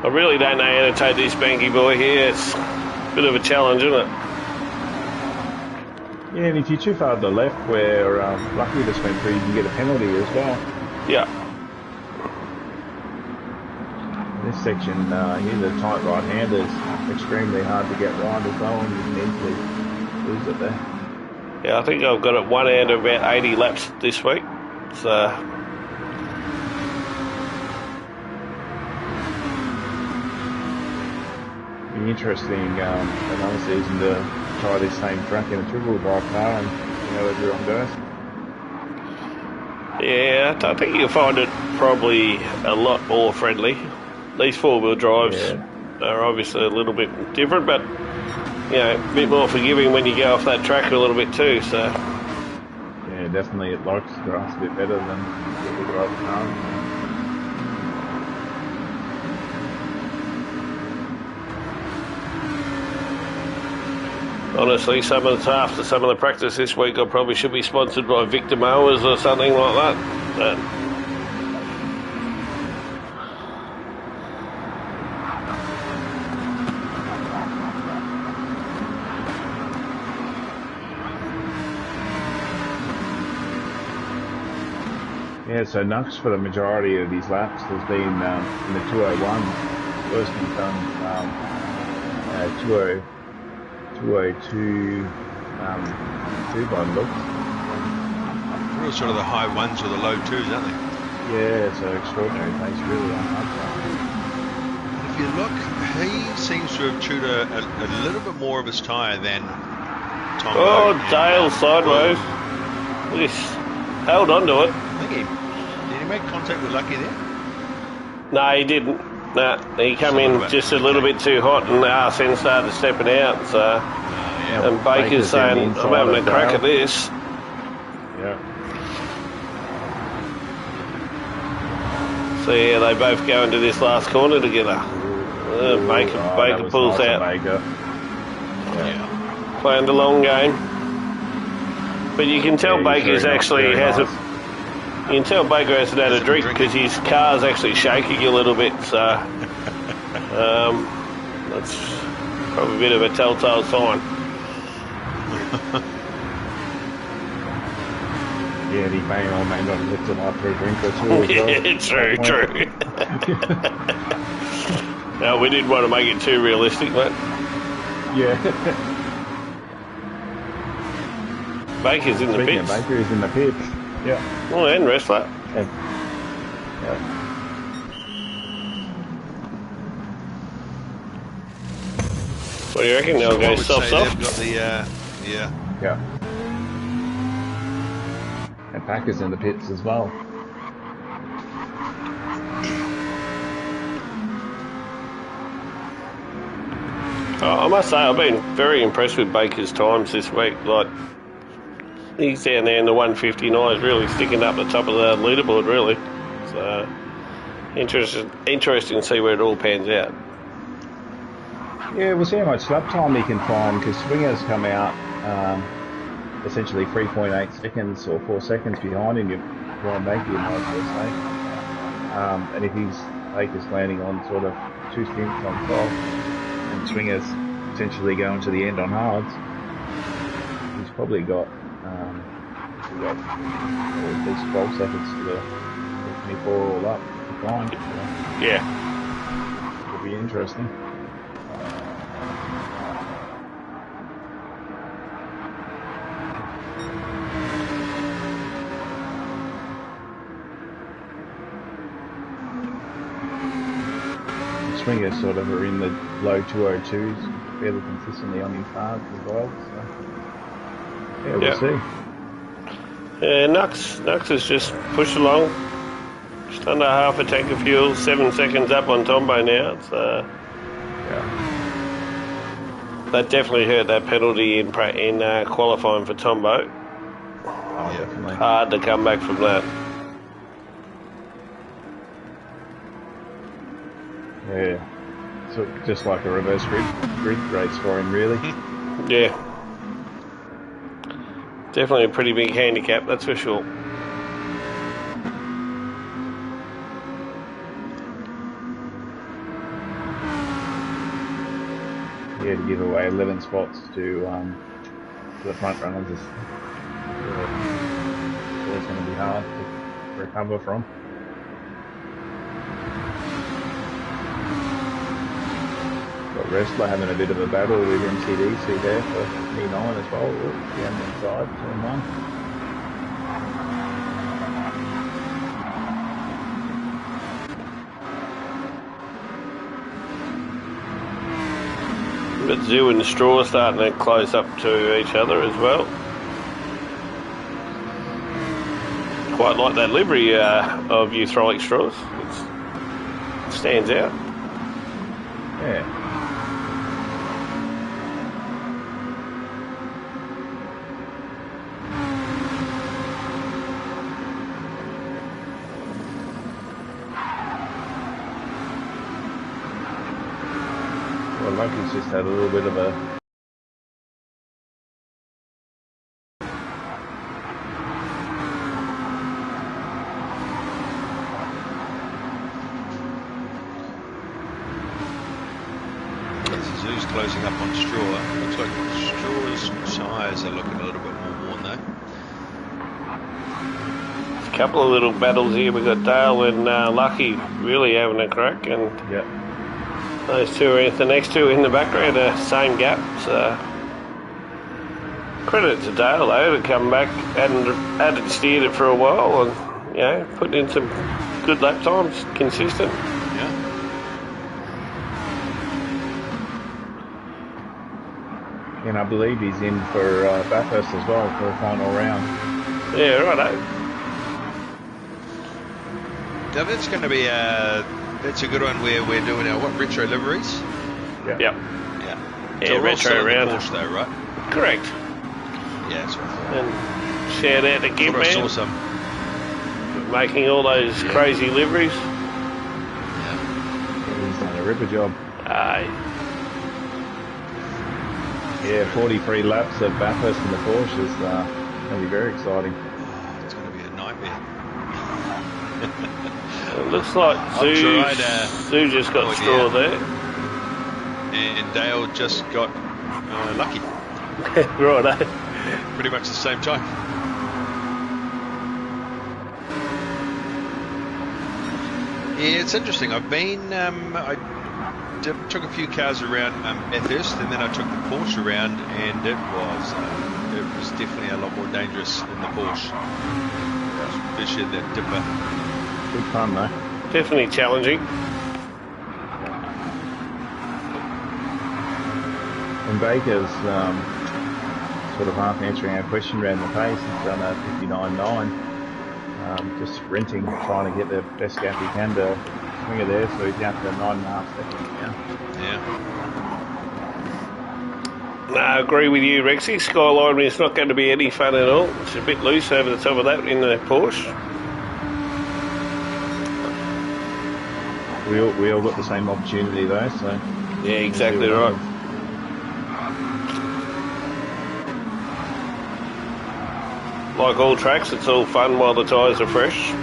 I really don't know how to take this Banky boy here. It's a bit of a challenge, isn't it? Yeah, and if you're too far to the left where Lucky just went through, you can get a penalty as well. Yeah. This section here, the tight right hand is extremely hard to get right as well, and you can easily lose it there. Yeah, I think I've got it one out of about 80 laps this week. So Be interesting another season to try this same track in a two-wheel drive car and see how everyone goes. yeah, I think you'll find it probably a lot more friendly. These four-wheel drives are obviously a little bit different, but you know, a bit more forgiving when you go off that track a little bit too. So Yeah, definitely it likes the grass a bit better than two-wheel drive cars. honestly, after some of the practice this week, I probably should be sponsored by Victor Mowers or something like that. But Yeah, so Nux for the majority of these laps has been in the 201. First one's done 202 by the looks. They're all sort of the high ones or the low twos, aren't they? Yeah, so extraordinary pace really on hard. If you look, he seems to have chewed a little bit more of his tyre than Tom. oh, Dale sideways. This held on to it. I think did he make contact with Lucky there? No, he didn't. No, he come in just a little bit too hot, and the arse end started stepping out. So, and Baker's saying, "I'm having a crack at this." Yeah. So yeah, they both go into this last corner together. Baker pulls out, Baker. Yeah. playing the long game. But you can tell Yeah, he's Baker's very actually nice. hasn't. You can tell Baker hasn't had a drink because his car's actually shaking a little bit. So that's probably a bit of a telltale sign. Yeah, and he may or may not have lifted up for a drink or two as well. Yeah, true. No, we didn't want to make it too realistic, mate. Yeah. Baker's in the Speaking of pits. Baker is in the pits. Yeah. Oh, and wrestler. Yeah. What do you reckon? They'll So I go would soft. say they've got the yeah. Yeah. And Packer's in the pits as well. Oh, I must say, I've been very impressed with Baker's times this week. Like, he's down there in the 159, is really sticking up the top of the leaderboard, really. So, interesting to see where it all pans out. Yeah, we'll see how much lap time he can find, because Swinger's come out essentially 3.8 seconds or 4 seconds behind him. Brian Baker, you might as well say. And if Baker's landing on sort of 2 stints on top, and Swinger's potentially going to the end on hards, he's probably got at least 12 seconds to the 24 all up to find. So Yeah. it'll be interesting. swingers sort of are in the low 202s fairly consistently on his cards as well. So yeah, we'll see. Yeah, Nux has just pushed along. Just under half a tank of fuel, 7 seconds up on Tombo now. It's, that definitely hurt that penalty in qualifying for Tombo. Oh, definitely. Hard to come back from that. Yeah, so just like a reverse grid race for him, really. Yeah. Definitely a pretty big handicap, that's for sure. Yeah, to give away 11 spots to the front runners is always going to be hard to recover from. Got Wrestler having a bit of a battle with MCDC there for E9 as well. Down the inside, 2-1. But Zoo and Straw starting to close up to each other as well. Quite like that livery of Euthrolic Straws. It stands out. Yeah. Well, Lucky's just had a little bit of a Zoo's closing up on Straw. Looks like Straw's tyres are looking a little bit more worn though. A couple of little battles here. We've got Dale and Lucky really having a crack, and those two are the next two in the background are same gap. So credit to Dale though to come back and steered it for a while, and putting in some good lap times, consistent. Yeah. and I believe he's in for Bathurst as well for a final round. Yeah, righto. Now that's going to be that's a good one where we're doing our retro liveries. Yep. Yeah. Yeah, So we're all still retro in the round. Porsche though, right? Correct. Yeah, that's right. And shout out to Gib I saw Man some. making all those crazy liveries. Yeah. He's done a ripper job. Aye. Yeah, 43 laps of Bathurst in the Porsche is going to be very exciting. Oh, it's going to be a nightmare. It looks like Zoo just got Straw there. And Dale just got Lucky. Righto. Pretty much the same time. Yeah, it's interesting. I've been, took a few cars around Bathurst, and then I took the Porsche around, and it was definitely a lot more dangerous than the Porsche, especially that dipper. Good fun though. Definitely challenging. And Baker's sort of half answering our question around the pace. He's done a 59.9. Just sprinting, trying to get the best gap he can to swing it there, so he's down to 9.5 seconds now. Yeah. No, I agree with you, Rexy. Skyline is not going to be any fun at all. It's a bit loose over the top of that in the Porsche. We all got the same opportunity though, so Yeah, exactly right. Like all tracks, it's all fun while the tyres are fresh.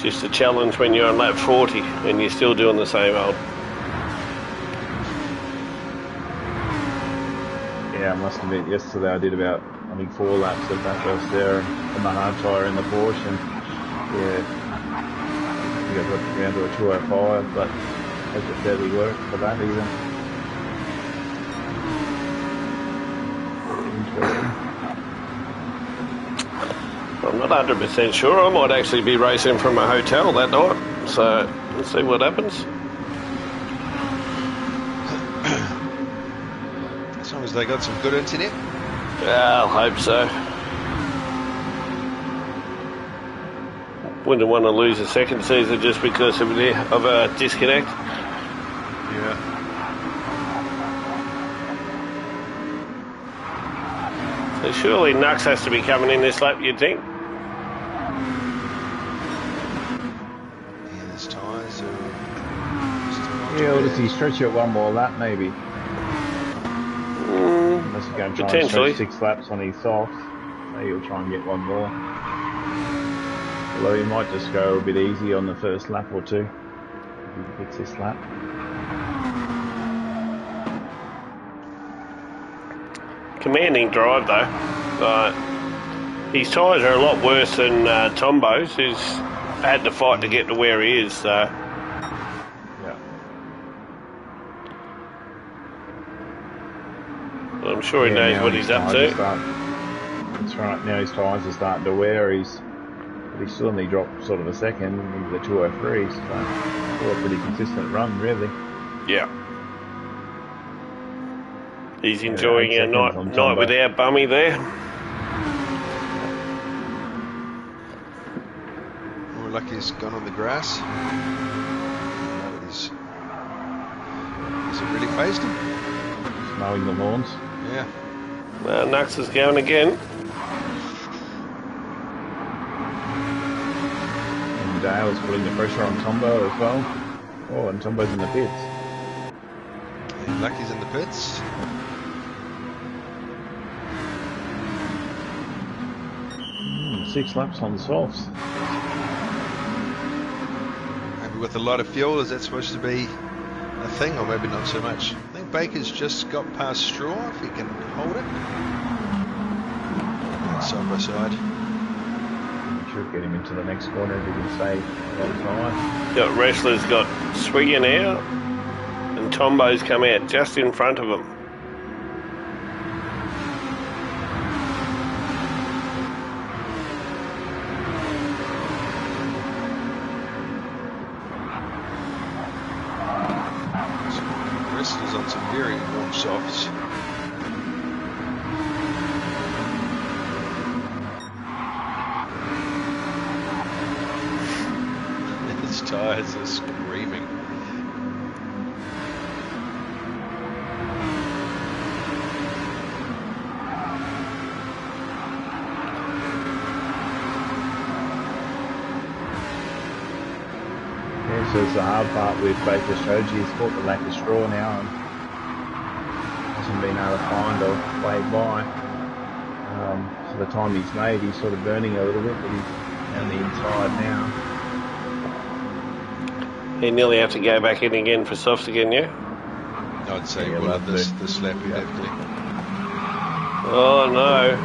Just a challenge when you're on lap 40 and you're still doing the same old. Yeah, I must admit, yesterday I did about, I think 4 laps of Bathurst there on the hard tyre in the Porsche, and yeah, I think I got around to a 205, but as it barely worked for that even. I'm not 100% sure. I might actually be racing from a hotel that night. So let's see what happens. As long as they got some good internet. Yeah, I'll hope so. Wouldn't want to lose a second season just because of a disconnect. Yeah. So surely Nux has to be coming in this lap, you'd think. Yeah, there's tyres. Yeah, or does he stretch it one more lap, maybe? Unless he's going to try and stretch 6 laps on his softs. Maybe he'll try and get one more. Although he might just go a bit easy on the first lap or two. If he picks this lap. Commanding drive though. His tyres are a lot worse than Tombo's, who's had to fight to get to where he is. So. Yeah. Well, I'm sure he knows what he's up to. That's right. Now his tyres are starting to wear. He's still only dropped sort of a second into the 203s. So still a pretty consistent run, really. Yeah. He's enjoying a night without Bummy there. We're lucky he's gone on the grass. Has it really phased him? He's mowing the lawns. Yeah. Well, Nux is going again. And Dale's putting the pressure on Tombo as well. Oh, and Tombo's in the pits. And Lucky's in the pits. 6 laps on the softs. Maybe with a lot of fuel, is that supposed to be a thing, or maybe not so much? I think Baker's just got past Straw, if he can hold it. Side by side. Should get him into the next corner if he can stay alongside. Got Wrestler's got Swiggy now, and Tombo's come out just in front of him. Wrestler's on some very warm softs. His tyres are screaming. Yeah, so it's the hard part with Baker's strategy. He's caught the lack of straw now and hasn't been able to find or wave by. So the time he's made, he's sort of burning a little bit, but he's down the inside now. He nearly have to go back in again for softs again, yeah? I'd say we'll have this lap, definitely. Oh no.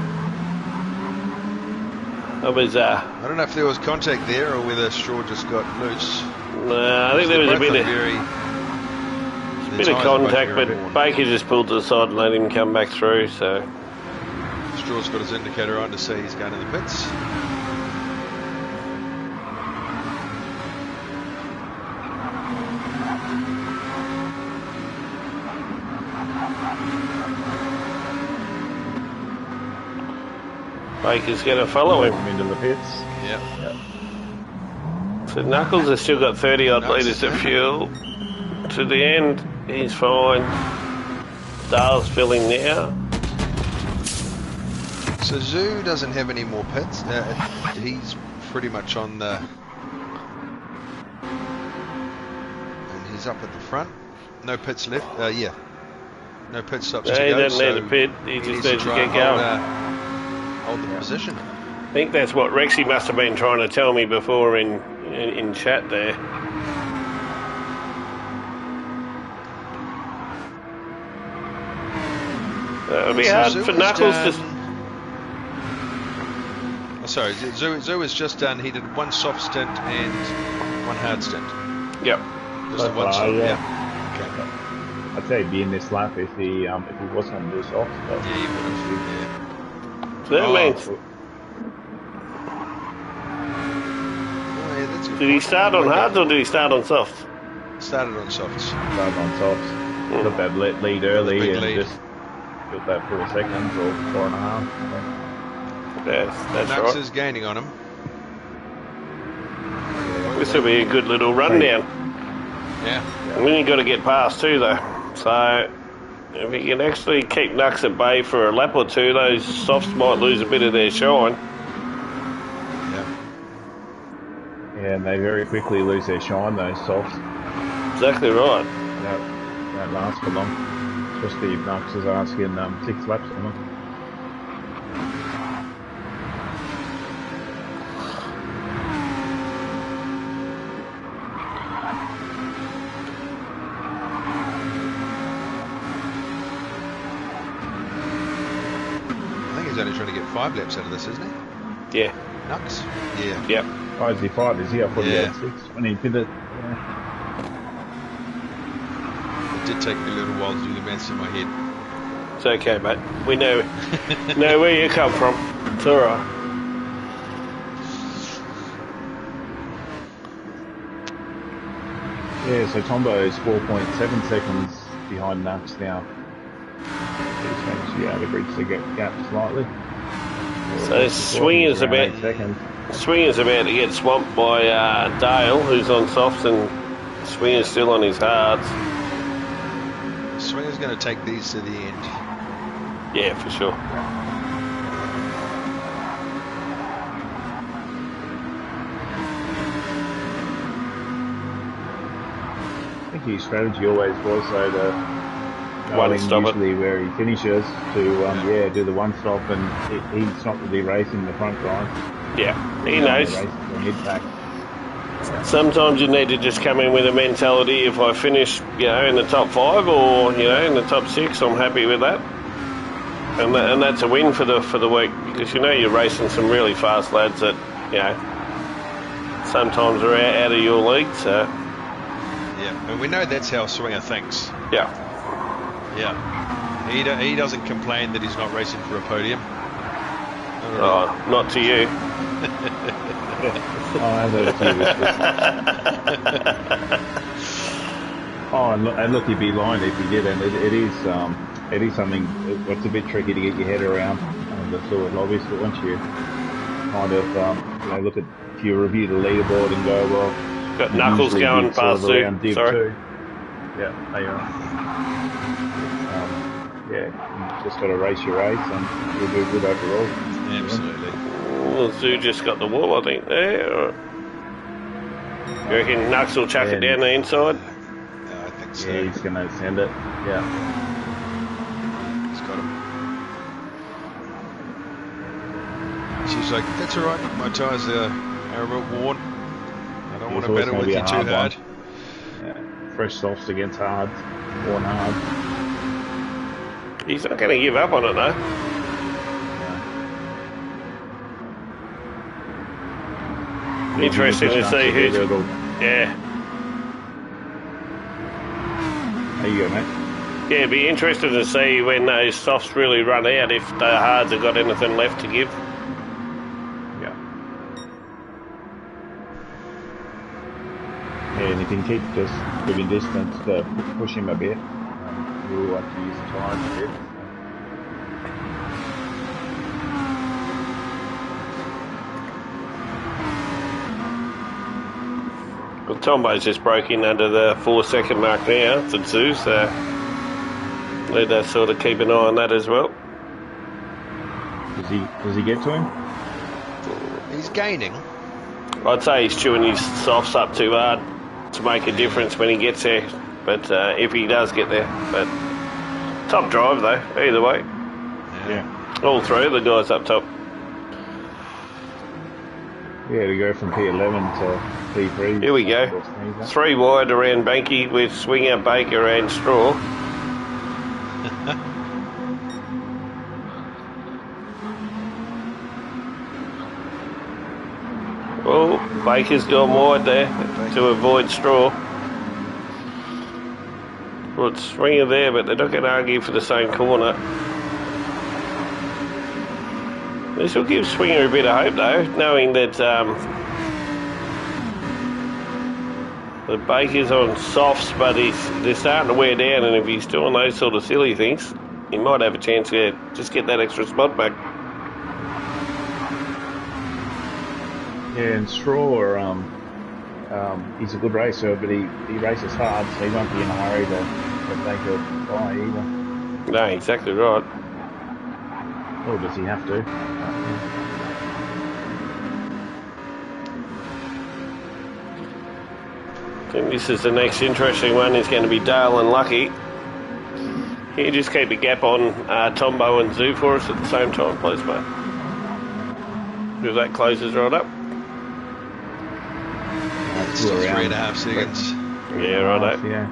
That was I don't know if there was contact there or whether Straw just got loose. I think there was a bit of contact, but Baker just pulled to the side and let him come back through, so. Straw's got his indicator on to say he's going to the pits. Baker's going to follow him into the pits. Yep. So Knuckles has still got 30 odd litres of fuel. To the end, he's fine. Dale's filling now. So Zoo doesn't have any more pits. He's pretty much on the... And he's up at the front. No pits left. Yeah. No pit stops to go. He doesn't need a pit. He just needs to get going. Hold the position. I think that's what Rexy must have been trying to tell me before in chat there. It'll be hard for Knuckles to... Oh, sorry, Zoo has just done... He did one soft stint and one hard stint. Yep. Just the one soft, yeah. Okay. I'd say he'd be in this lap if he wasn't going to do soft. But Yeah, he would have. Yeah. So that means... Oh, yeah, that's good Did he start on hards or did he start on softs? Started on softs. Started on softs. Got that lead early and lead. just got that 4 seconds or 4.5. Yes, that's Nux right. is gaining on him. This will be a good little rundown. Yeah. And then you've got to get past too, though. So if you can actually keep Nux at bay for a lap or two, those softs might lose a bit of their shine. Yeah. Yeah, and they very quickly lose their shine, those softs. Exactly right. Don't last for long. Especially if Nux is asking 6 laps on them. He's only trying to get 5 laps out of this, isn't he? Yeah. Nux? Yeah. Yep. Oh, is he 5? Is he? I thought he had 6 when he did it. It did take me a little while to do the maths in my head. It's okay, mate. We know where you come from. It's all right. Yeah, so Tombo is 4.7 seconds behind Nux now. He's managed to be able to bridge the gap slightly. So Swinger's about to get swamped by Dale, who's on softs, and Swinger's still on his hards. Swinger's going to take these to the end. Yeah, for sure. I think his strategy always was though to One stop usually where he finishes to do the one stop, and he's not really racing the front guys. Yeah, he knows. Racing the mid pack. Sometimes you need to just come in with a mentality, if I finish, in the top 5 or, in the top 6, I'm happy with that. And that's a win for the week, because you're racing some really fast lads that, sometimes are out of your league, so... Yeah, and we know that's how Swinger thinks. Yeah. Yeah. He doesn't complain that he's not racing for a podium. Not to you. And look, he'd be lying if he did, and it is something. It's a bit tricky to get your head around the fluid lobbies, but once you kind of look at, if you review the leaderboard and go, well, got Knuckles going past around Div Sorry. 2. Yeah, they are. You just got to race your race, and you'll do good overall. Absolutely. Well, Zoo just got the wall, I think, there. You reckon Nux will chuck it down the inside? I think so. Yeah, he's going to send it. Yeah. He's got him. She's like, that's all right. My tyres are a bit worn. I don't want to battle with you too hard. Yeah. Fresh softs against hards. Worn hard. He's not going to give up on it, though. Interesting to see who's... Yeah. There you go, mate. Yeah, it'd be interesting to see when those softs really run out, if the hards have got anything left to give. Yeah. Yeah, and if you can keep just giving distance to push him a bit, we'll have to use the tyres a bit. Well, Tombo's just broke in under the 4-second mark now to Zoo, so need to sort of keep an eye on that as well. Does he get to him? He's gaining. I'd say he's chewing his softs up too hard to make a difference when he gets there, but if he does get there. But top drive though, either way. Yeah. All three of the guys up top. Yeah, to go from P11 to P3. Here we go. 3 wide around Banky with Swinger, Baker and Straw. Well, Baker's gone wide there to avoid Straw. Well, it's Swinger there, but they're not going to argue for the same corner. This will give Swinger a bit of hope, though, knowing that The Baker's on softs, but they're starting to wear down, and if he's doing those sort of silly things, he might have a chance to just get that extra spot back. Yeah, and Straw, he's a good racer, but he races hard, so he won't be in a hurry to take a bye either. No, exactly right. Or does he have to? I think this is the next interesting one. Is going to be Dale and Lucky. Can you just keep a gap on Tombo and Zoo for us at the same time, please, mate? If that closes right up. It's still 3.5 seconds. Yeah, right. Yeah.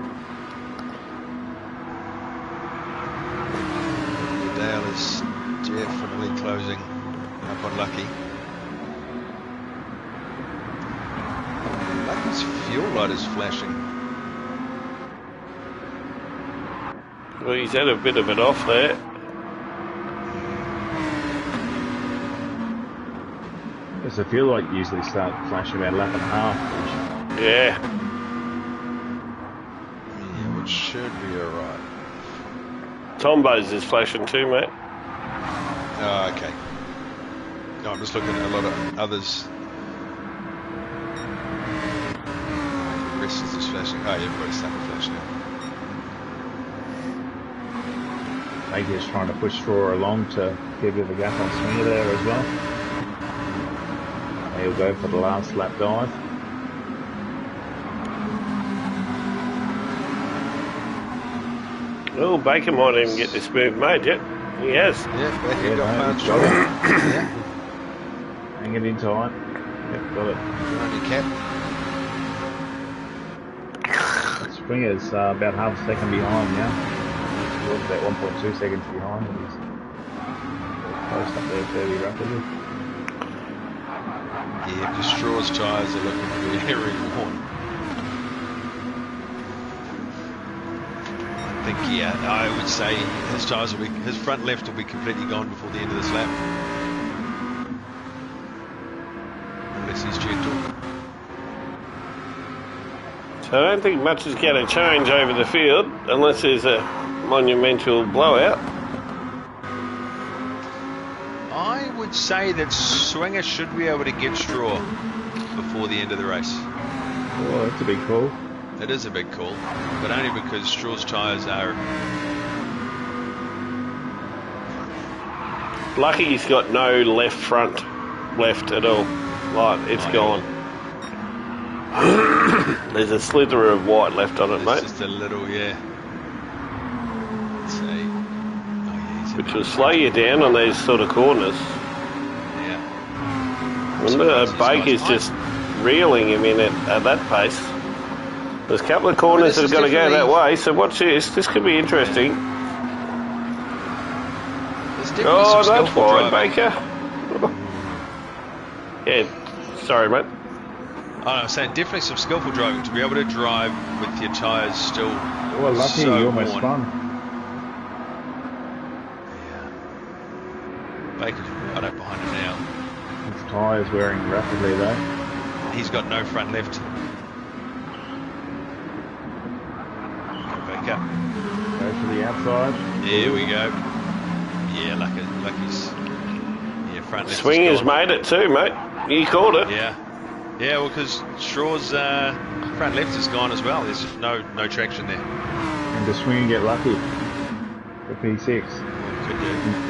Dale is definitely closing up on Lucky. Lucky's fuel light is flashing. Well, he's had a bit of it off there. Does the fuel light usually start flashing about 11.5? Yeah. Yeah, which should be alright. Tombo's is flashing too, mate. Oh, okay. No, I'm just looking at a lot of others. The rest is just flashing. Oh, yeah, everybody's starting to flash now. Baker's trying to push Straw along to give a bit of a gap on Swinger there as well. He'll go for the last lap dive. Oh, Baker might even get this move made yet. He has. Yeah, Baker got past got Straw. it. Yeah. Hang it in tight. Yep, got it. On your cap. Springer's about half a second behind now. He's about 1.2 seconds behind. And he's close up there fairly rapidly. Yeah, because Straw's tyres are looking very worn. I think, yeah, I would say his tyres will be, his front left will be completely gone before the end of this lap. Unless he's gentle. So I don't think much is going to change over the field unless there's a monumental blowout. I would say that Swinger should be able to get Straw before the end of the race. Oh, that's a big call. It is a big call, but only because Straw's tyres are... Lucky's got no left front left at all. Like, it's gone. There's a slither of white left on it, mate. Just a little, yeah. Let's see. Oh, yeah, Which will slow you down on these sort of corners. Yeah. Remember, Baker's just reeling him in at that pace. There's a couple of corners that have got to go that way, so watch this. This could be interesting. Oh, that's wide, Baker. Yeah, sorry, mate. Oh, I was saying definitely some skillful driving to be able to drive with your tyres still. Oh, lucky so you almost worn. spun. Yeah. Baker's right up behind him now. His tyre's wearing rapidly though. He's got no front left. Go Baker. Go for the outside. There we go. Yeah, Lucky's. Yeah, front left. Swingers made it too, mate. You called it. Yeah. Yeah, well, because Straw's front left is gone as well. There's no traction there. And the Swinger get lucky. The P6. Could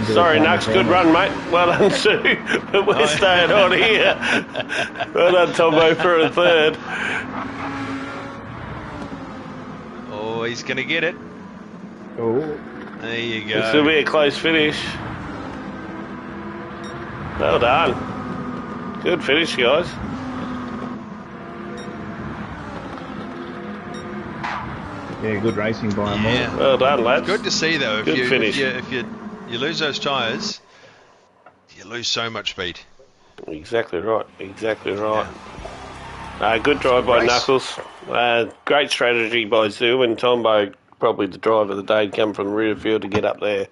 do. Sorry, Nux, good run, mate. Well done, Sue. But we're staying on here. Well done, Tombo, for a third. Oh, he's going to get it. Oh. There you go. This will be a close finish. Well done. Good finish, guys. Yeah, good racing by him. Yeah. Well done, lads. Good to see, though. Good finish. If you lose those tyres, you lose so much speed. Exactly right. Exactly right. Good drive by Knuckles. Great strategy by Zoo and Tombo. Probably the drive of the day, come from the rear field to get up there.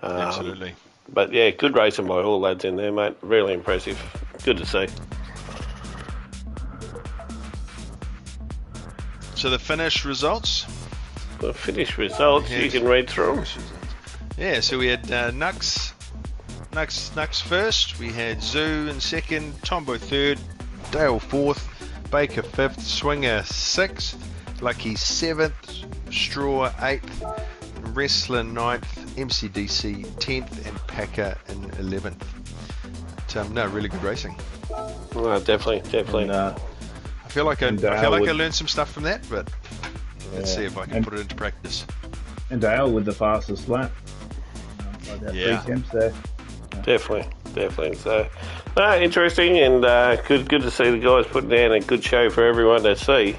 Absolutely. But yeah, good racing by all lads in there, mate. Really impressive. Good to see. So the finish results. The finish results, you can read through them. Yeah, so we had Nux first, we had Zoo in second, Tombo third, Dale fourth, Baker fifth, Swinger sixth, Lucky seventh, Straw eighth, Wrestler ninth, MCDC 10th, and Packer in 11th. But, no, really good racing. Oh, definitely. And, I feel like I learned some stuff from that, but let's see if I can put it into practice. And Dale with the fastest lap. Yeah. 3 temps there. Definitely. So, interesting and good to see the guys putting down a good show for everyone to see.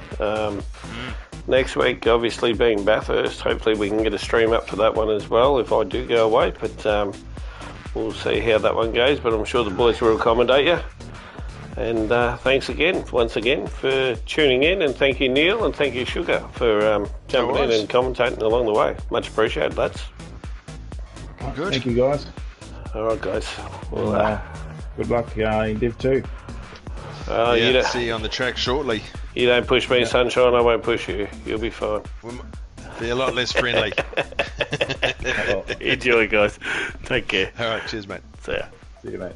Next week, obviously being Bathurst, hopefully we can get a stream up for that one as well if I do go away. But we'll see how that one goes. But I'm sure the boys will accommodate you. And thanks once again for tuning in. And thank you, Neil, and thank you, Sugar, for jumping in and commentating along the way. Much appreciated, lads. Good. Thank you, guys. All right, guys. Well, good luck in Div 2. See you on the track shortly. You don't push me, sunshine, I won't push you. You'll be fine. Be a lot less friendly. Enjoy, guys. Take care. All right, cheers, mate. See ya. See you, mate.